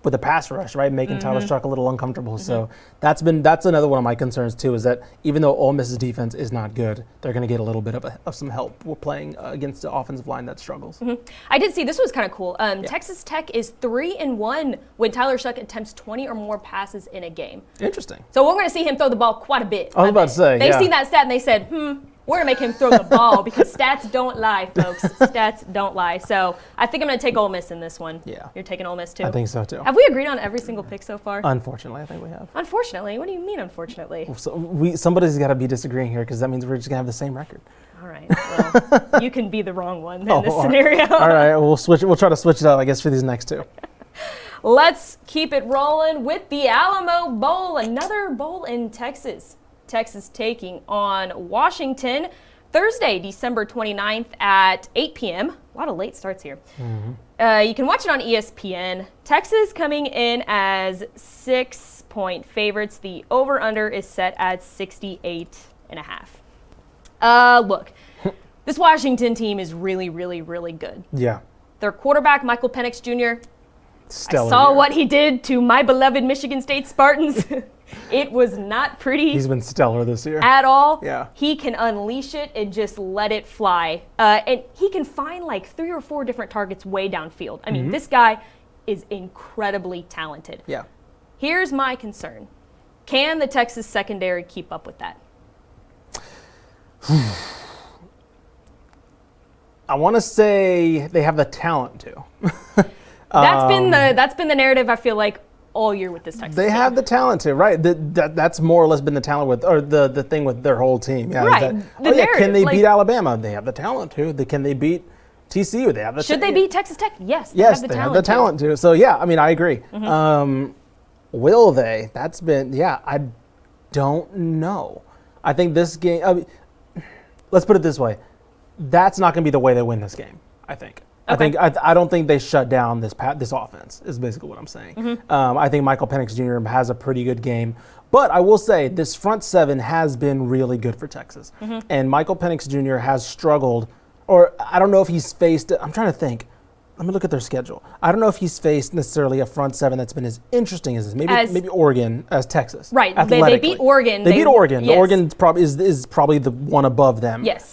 with a pass rush, right, making Tyler Shuck a little uncomfortable. So that's another one of my concerns too, is that even though Ole Miss's defense is not good, they're going to get a little bit of some help playing against the offensive line that struggles. I did see, this was kind of cool. Texas Tech is 3-1 when Tyler Shuck attempts 20 or more passes in a game. Interesting. So we're going to see him throw the ball quite a bit. I was about to say, They've seen that stat and they said, we're going to make him throw the ball because stats don't lie, folks. Stats don't lie. So I think I'm going to take Ole Miss in this one. Yeah. You're taking Ole Miss too? I think so too. Have we agreed on every single pick so far? Unfortunately, I think we have. Unfortunately? What do you mean unfortunately? So somebody's got to be disagreeing here because that means we're just going to have the same record. All right. Well, you can be the wrong one in this scenario. All right. We'll try to switch it up, I guess, for these next two. Let's keep it rolling with the Alamo Bowl, another bowl in Texas. Texas taking on Washington Thursday, December 29th at 8 p.m. A lot of late starts here. You can watch it on ESPN. Texas coming in as 6-point favorites. The over-under is set at 68.5. Look, this Washington team is really, really, really good. Yeah. Their quarterback, Michael Penix Jr., Stellar I saw year. what he did to my beloved Michigan State Spartans. It was not pretty. He's been stellar this year. At all. Yeah. He can unleash it and just let it fly. And he can find like 3 or 4 different targets way downfield. I mean, this guy is incredibly talented. Yeah. Here's my concern. Can the Texas secondary keep up with that? I want to say they have the talent to. That's been the narrative, I feel like, all year with this Texas They team. have the talent to, right? That's more or less been the talent with, or the thing with their whole team. Yeah, Right. The narrative, can they like- beat Alabama? They have the talent to. Can they beat TCU? They have the Should they beat Texas Tech? Yes. Yes, they they have have the the talent to. So yeah, I mean, I agree. Will they? That's been, I don't know. I think this game, let's put it this way. That's not going to be the way they win this game, I think. Okay. I don't think they shut down this offense, is basically what I'm saying. I think Michael Penix Jr. has a pretty good game. But I will say this front seven has been really good for Texas. And Michael Penix Jr. has struggled, or I don't know if he's faced, I'm trying to think. Let me look at their schedule. I don't know if he's faced necessarily a front seven that's been as interesting as this. Maybe Oregon as Texas. Right. They athletically. beat Oregon. They beat Oregon. Yes. Oregon is probably the one above them. Yes.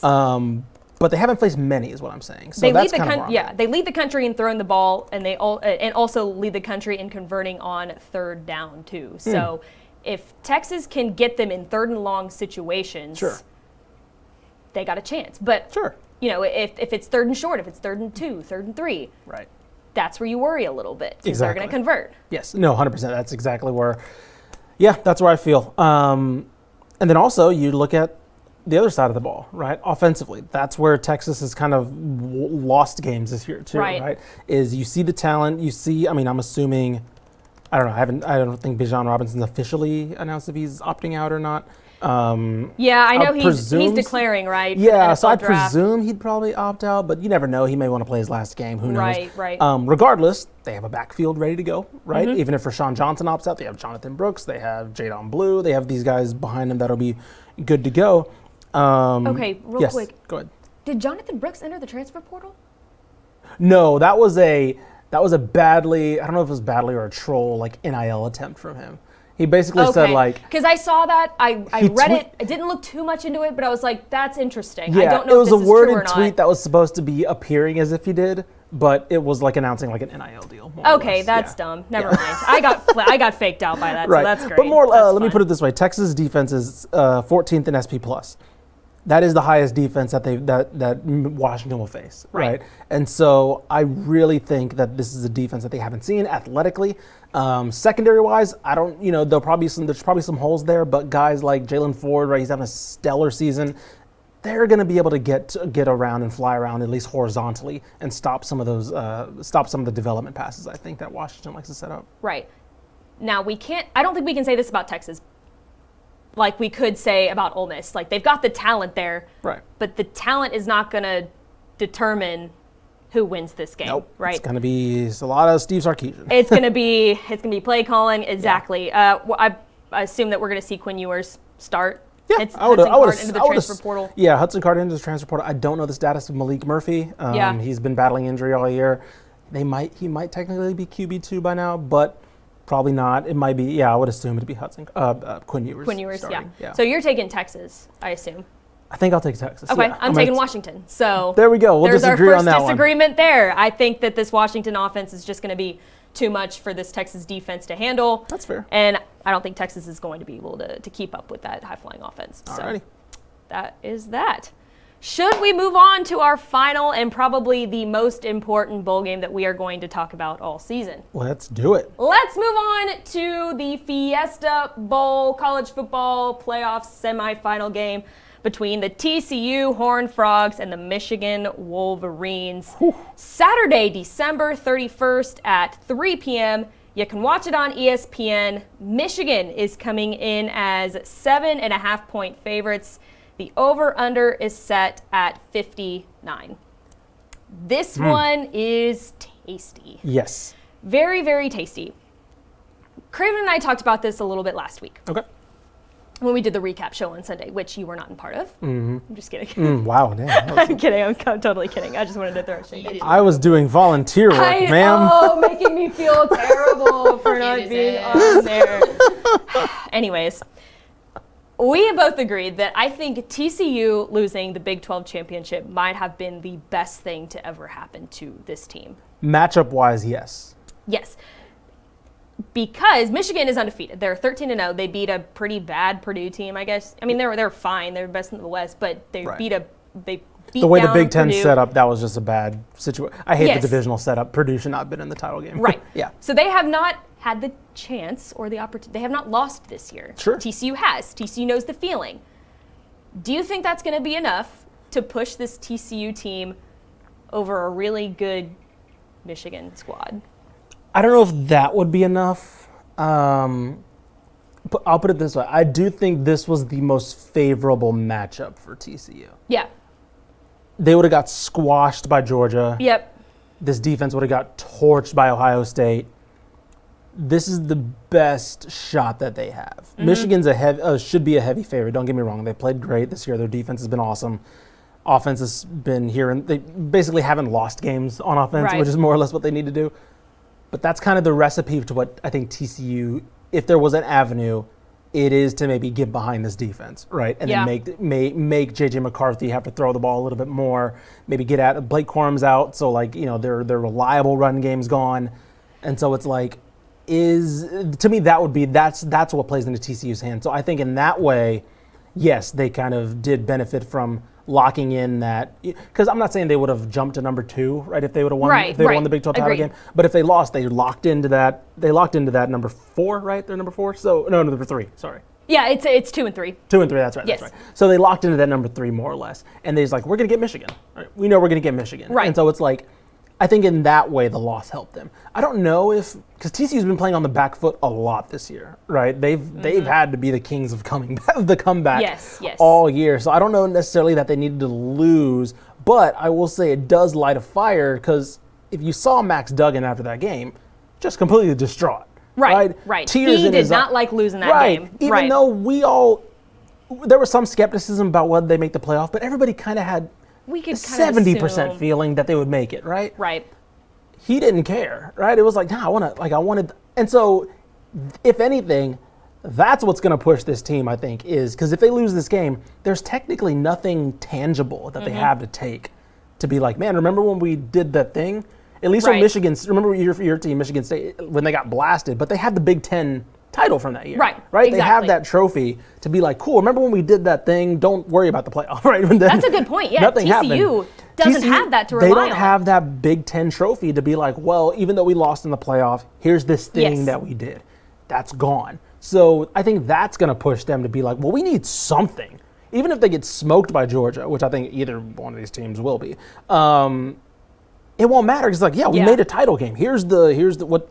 But they haven't faced many, is what I'm saying. So They that's lead the kind of where I'm at. they lead the country in throwing the ball, and and also lead the country in converting on third down too. So if Texas can get them in third and long situations, Sure. they got a chance. But Sure. If it's third and short, if it's 3rd and 2, 3rd and 3, Right. that's where you worry a little bit because they're going to Exactly. convert. Yes. No, 100%. That's exactly where. Yeah, that's where I feel. And then also you look at the other side of the ball, right? Offensively, that's where Texas has kind of lost games this year too, right? Is you see the talent, you see. I mean, I'm assuming. I don't know. I don't think Bijan Robinson's officially announced if he's opting out or not. Yeah, I know he's presumes- declaring, right? for the Yeah, so NFL I draft. presume he'd probably opt out, but you never know. He may want to play his last game. Who knows? Right. Regardless, they have a backfield ready to go, right? Even if Rashawn Johnson opts out, they have Jonathan Brooks, they have Jadon Blue, they have these guys behind him that'll be good to go. Okay, real yes, quick. Go ahead. Did Jonathan Brooks enter the transfer portal? No, that was a badly, I don't know if it was badly or a troll, like NIL attempt from him. He basically said like, because I saw that, I He read tweet- it. I didn't look too much into it, but I was like, that's interesting. yeah, I don't know it was if a this is true or worded not. tweet that was supposed to be appearing as if he did, but it was like announcing like an NIL deal. more or Okay, less. that's Yeah. dumb. Never mind. I got faked out by that, Right. so that's great. But more, That's let me fine. put it this way: Texas defense is 14th in SP plus. That is the highest defense that Washington will face, right? And so I really think that this is a defense that they haven't seen athletically. Secondary wise, I don't, there's probably some holes there, but guys like Jalen Ford, right? He's having a stellar season. They're going to be able to get around and fly around at least horizontally and stop some of the development passes. I think that Washington likes to set up. Right. Now, I don't think we can say this about Texas like we could say about Ole Miss. Like, they've got the talent there, Right. but the talent is not going to determine who wins this game, Nope. right? It's going to be a lot of Steve Sarkisian. It's gonna be play calling, exactly. I assume that we're gonna see Quinn Ewers start. Yeah, It's I would Hudson Card have into the transfer portal. Yeah, Hudson Card into the transfer portal. I don't know the status of Malik Murphy. Yeah. He's been battling injury all year. He might technically be QB2 by now, but probably not. It might be. Yeah, I would assume it'd be Quinn Ewers. Quinn Ewers, starting. yeah. So you're taking Texas, I assume. I think I'll take Texas. Okay, yeah. I'm taking Washington. So there we go. We'll there's disagree our on first that one. disagreement there. I think that this Washington offense is just going to be too much for this Texas defense to handle. That's fair. And I don't think Texas is going to be able to keep up with that high-flying offense. Alrighty. So that is that. Should we move on to our final and probably the most important bowl game that we are going to talk about all season? Let's do it. Let's move on to the Fiesta Bowl college football playoff semifinal game between the TCU Horned Frogs and the Michigan Wolverines. Saturday, December 31st at 3 p.m. You can watch it on ESPN. Michigan is coming in as 7.5-point favorites. The over-under is set at 59. This one is tasty. Yes. Very, very tasty. Craven and I talked about this a little bit last week Okay. when we did the recap show on Sunday, which you were not in part of. I'm just kidding. Wow. Damn. that was- I'm kidding. I'm totally kidding. I just wanted to throw a shade. I was doing volunteer work, ma'am. Oh, making me feel terrible for not being on there. Anyways, we both agreed that I think TCU losing the Big 12 championship might have been the best thing to ever happen to this team. Matchup wise, yes. Yes. Because Michigan is undefeated. They're 13-0. They beat a pretty bad Purdue team, I guess. I mean, they're fine. They're best in the West, but they Right. beat The way the down Big Ten Purdue. set up, that was just a bad situation. I hate Yes. the divisional setup. Purdue should not have been in the title game. Right. Yeah. So they have not had the chance or the opportunity. They have not lost this year. Sure. TCU has. TCU knows the feeling. Do you think that's going to be enough to push this TCU team over a really good Michigan squad? I don't know if that would be enough. But I'll put it this way. I do think this was the most favorable matchup for TCU. Yeah. They would have got squashed by Georgia. Yep. This defense would have got torched by Ohio State. This is the best shot that they have. Mm-hmm. Michigan's should be a heavy favorite. Don't get me wrong. They played great this year. Their defense has been awesome. Offense has been here, and they basically haven't lost games on offense, Right. which is more or less what they need to do. But that's kind of the recipe to what I think TCU, if there was an avenue, it is to maybe get behind this defense, right? And Yeah. then make JJ McCarthy have to throw the ball a little bit more. Maybe get at Blake Corum's out, so like their reliable run game's gone, and so it's like to me that's what plays into TCU's hand. So I think in that way, yes, they kind of did benefit from locking in that, because I'm not saying they would have jumped to number 2, right? If they would have won, Right, if they would have right. won the Big 12 title Agreed. game. But if they lost, they locked into that. They locked into that number 4, right? They're number 4. So no, number 3. Sorry, Yeah, it's 2 and 3. 2 and 3. That's right. Yes. That's right. So they locked into that number 3 more or less, and they're just like, we're gonna get Michigan. Right? We know we're gonna get Michigan. Right. And so it's like, I think in that way the loss helped them. I don't know because TCU's been playing on the back foot a lot this year, right? They've had to be the kings of the comeback Yes, yes. all year. So I don't know necessarily that they needed to lose, but I will say it does light a fire, because if you saw Max Duggan after that game, just completely distraught. Right. Tears He in did his not like losing that right. game. Even right. though there was some skepticism about whether they make the playoff, but everybody kind of had we a could kind of 70% assume. feeling that they would make it, right? Right. He didn't care, right? It was like, I wanted, and so, if anything, that's what's going to push this team, I think, is because if they lose this game, there's technically nothing tangible that they have to take to be like, man, remember when we did that thing? At least Right. on remember your team, Michigan State, when they got blasted, but they had the Big Ten title from that year. Right, Right? They have exactly. that trophy to be like, cool, remember when we did that thing? Don't worry about the playoff, right? That's a good point. Yeah, Nothing TCU happened. doesn't have that to rely They don't on. have that Big Ten trophy to be like, well, even though we lost in the playoff, here's this thing Yes. that we did. That's gone. So I think that's going to push them to be like, well, we need something. Even if they get smoked by Georgia, which I think either one of these teams will be, it won't matter. It's like, we Yeah. made a title game. Here's the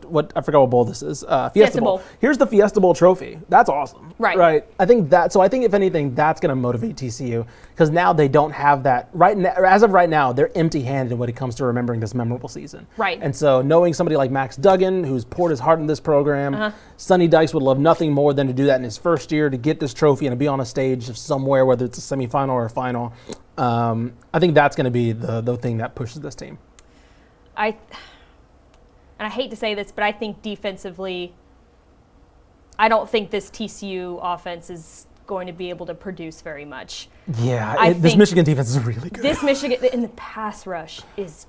what I forgot what bowl this is. Fiesta Bowl. Bowl. Here's the Fiesta Bowl trophy. That's awesome. Right. Right. I think if anything, that's going to motivate TCU, because now they don't have that right now. As of right now, they're empty-handed when it comes to remembering this memorable season. Right. And so knowing somebody like Max Duggan, who's poured his heart in this program, Sonny Dykes would love nothing more than to do that in his first year, to get this trophy and to be on a stage of somewhere, whether it's a semifinal or a final. I think that's going to be the thing that pushes this team. And I hate to say this, but I think defensively, I don't think this TCU offense is going to be able to produce very much. Yeah, this think Michigan defense is really good. This Michigan in the pass rush is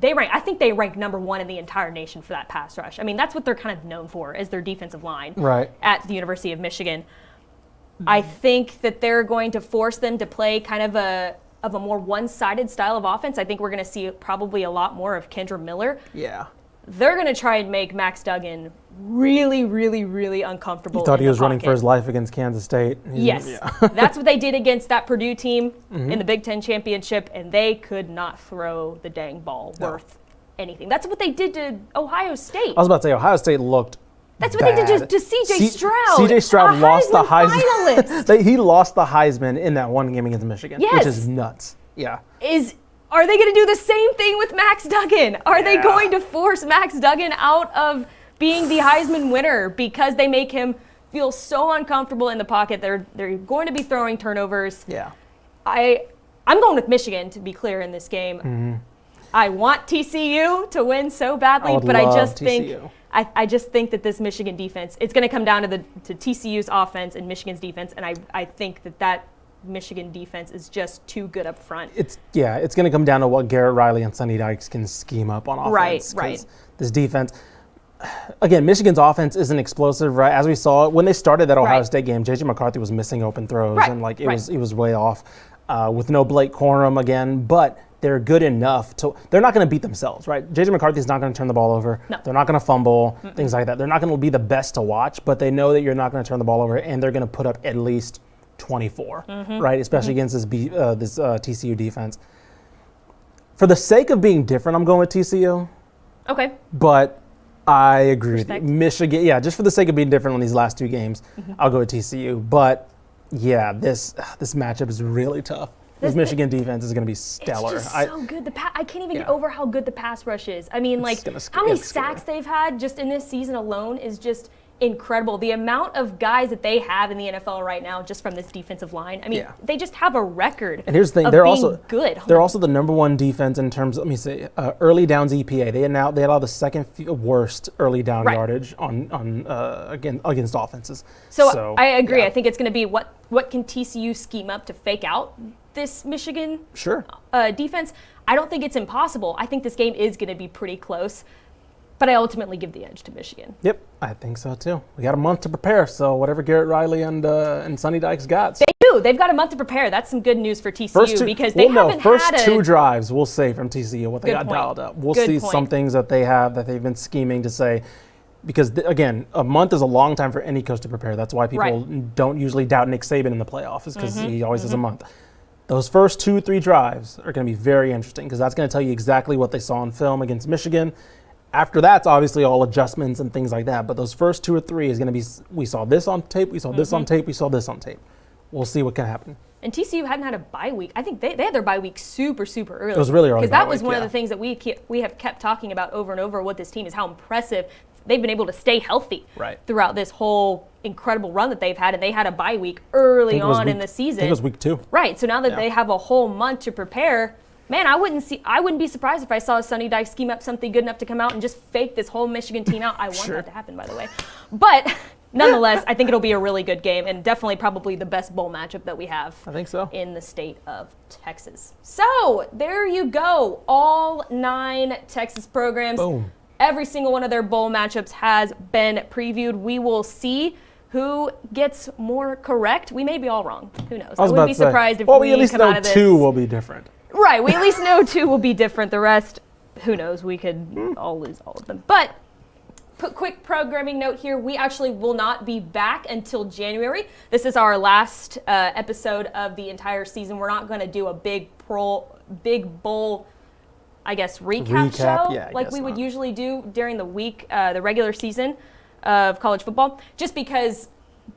I think they rank number 1 in the entire nation for that pass rush. I mean, that's what they're kind of known for, is their defensive line Right. at the University of Michigan. I think that they're going to force them to play kind of a more one-sided style of offense. I think we're going to see probably a lot more of Kendra Miller. Yeah. They're going to try and make Max Duggan really, really, really uncomfortable. He thought in he was the running for pocket. his life against Kansas State. Yes. Yeah. That's what they did against that Purdue team Mm-hmm. in the Big Ten championship, and they could not throw the dang ball worth anything. That's what they did to Ohio State. I was about to say, Ohio State looked That's what they did bad. to C.J. Stroud. C.J. Stroud a lost the Heisman Heisman. finalist. He lost the Heisman in that one game against Michigan, which Yes. is nuts. Yeah. Are they going to do the same thing with Max Duggan? Are they Yeah. going to force Max Duggan out of being the Heisman winner because they make him feel so uncomfortable in the pocket? They're going to be throwing turnovers. Yeah. I'm going with Michigan, to be clear, in this game. Mm-hmm. I want TCU to win so badly, but I love just think TCU. I just think that this Michigan defense, it's going to come down to TCU's offense and Michigan's defense, and I think that Michigan defense is just too good up front. It's going to come down to what Garrett Riley and Sonny Dykes can scheme up on offense. Right. 'Cause this defense, again, Michigan's offense isn't explosive, right? As we saw when they started that Ohio Right. State game, J.J. McCarthy was missing open throws, Right. and like it Right. was way off with no Blake Corum again. But they're good enough to. They're not going to beat themselves, right? J.J. McCarthy's not going to turn the ball over. No. They're not going to fumble, things like that. They're not going to be the best to watch, but they know that you're not going to turn the ball over, and they're going to put up at least 24, right? Especially against this TCU defense. For the sake of being different, I'm going with TCU. Okay. But I agree with you. Respect. Michigan, yeah, just for the sake of being different on these last 2 games, I'll go with TCU. But yeah, this matchup is really tough. This Michigan defense is going to be stellar. It's just so good. I can't even get Yeah. over how good the pass rush is. I mean, like, gonna how many it's scary. sacks they've had just in this season alone is just incredible. The amount of guys that they have in the NFL right now just from this defensive line. I mean, Yeah. they just have a record. And here's the thing, of they're being also good. They're also the #1 defense in terms of, early downs EPA. They allow the second worst early down Right. yardage against offenses. So I agree. yeah. I think it's going to be what can TCU scheme up to fake out this Michigan Sure. defense. I don't think it's impossible. I think this game is going to be pretty close, but I ultimately give the edge to Michigan. Yep, I think so too. We got a month to prepare, so whatever Garrett Riley and Sonny Dykes got. So They do. They've got a month to prepare. That's some good news for TCU because they haven't first had a 2 drives we'll say from TCU what they Good got point. dialed up. We'll Good see point. some things that they've been scheming to say, because again, a month is a long time for any coach to prepare. That's why people Right. don't usually doubt Nick Saban in the playoffs, is because he always has a month. Those first 2-3 drives are going to be very interesting because that's going to tell you exactly what they saw on film against Michigan. After that's obviously all adjustments and things like that. But those first 2 or 3 is going to be, we saw this on tape, we saw this on tape, we saw this on tape. We'll see what can happen. And TCU hadn't had a bye week. I think they had their bye week super early. It was really early because bye that was week, one of yeah. the things that we have kept talking about over and over with this team is how impressive they've been able to stay healthy Right. throughout this whole incredible run that they've had. And they had a bye week early on in the I season. think it was week 2. Right. So now that Yeah. they have a whole month to prepare, man, I wouldn't be surprised if I saw Sonny Dykes scheme up something good enough to come out and just fake this whole Michigan team out. I want Sure. that to happen, by the way. But nonetheless, I think it'll be a really good game and definitely probably the best bowl matchup that we have I think so. in the state of Texas. So there you go. All 9 Texas programs. Boom. Every single one of their bowl matchups has been previewed. We will see who gets more correct. We may be all wrong. Who knows? I was wouldn't about be to say, surprised if well, we we at least come know out of this. 2 will be different. Right. We at least know 2 will be different. The rest, who knows? We could all lose all of them. But quick programming note here. We actually will not be back until January. This is our last episode of the entire season. We're not going to do a big bowl, I guess, recap show yeah, I like guess we would not. usually do during the week, the regular season of college football, just because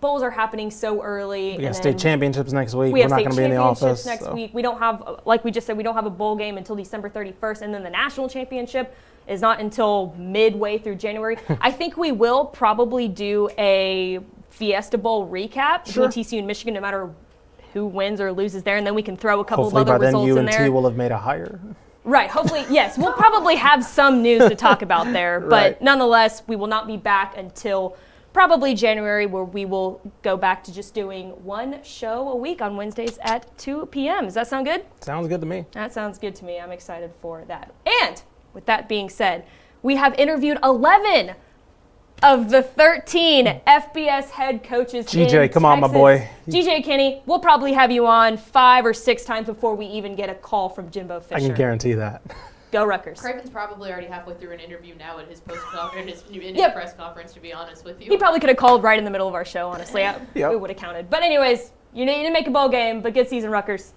bowls are happening so early. We got and state then championships next week. we We're have not state going to be in the championships office. next so. week. We don't have, like we just said, we don't have a bowl game until December 31st, and then the national championship is not until midway through January. I think we will probably do a Fiesta Bowl recap Sure. between TCU and Michigan, no matter who wins or loses there, and then we can throw a couple Hopefully of by other then results in UNT there. will have made a hire. Right, hopefully, yes. We'll probably have some news to talk about there, but Right. nonetheless, we will not be back until probably January, where we will go back to just doing 1 show a week on Wednesdays at 2 p.m. Does that sound good? Sounds good to me. That sounds good to me. I'm excited for that. And with that being said, we have interviewed 11 of the 13 FBS head coaches GJ, in come on, my Texas. boy. GJ Kinney, we'll probably have you on 5 or 6 times before we even get a call from Jimbo Fisher. I can guarantee that. Go Rutgers. Craven's probably already halfway through an interview now at his his Yep. press conference, to be honest with you. He probably could have called right in the middle of our show, honestly. Yep. We would have counted. But anyways, you need to make a bowl game, but good season, Rutgers.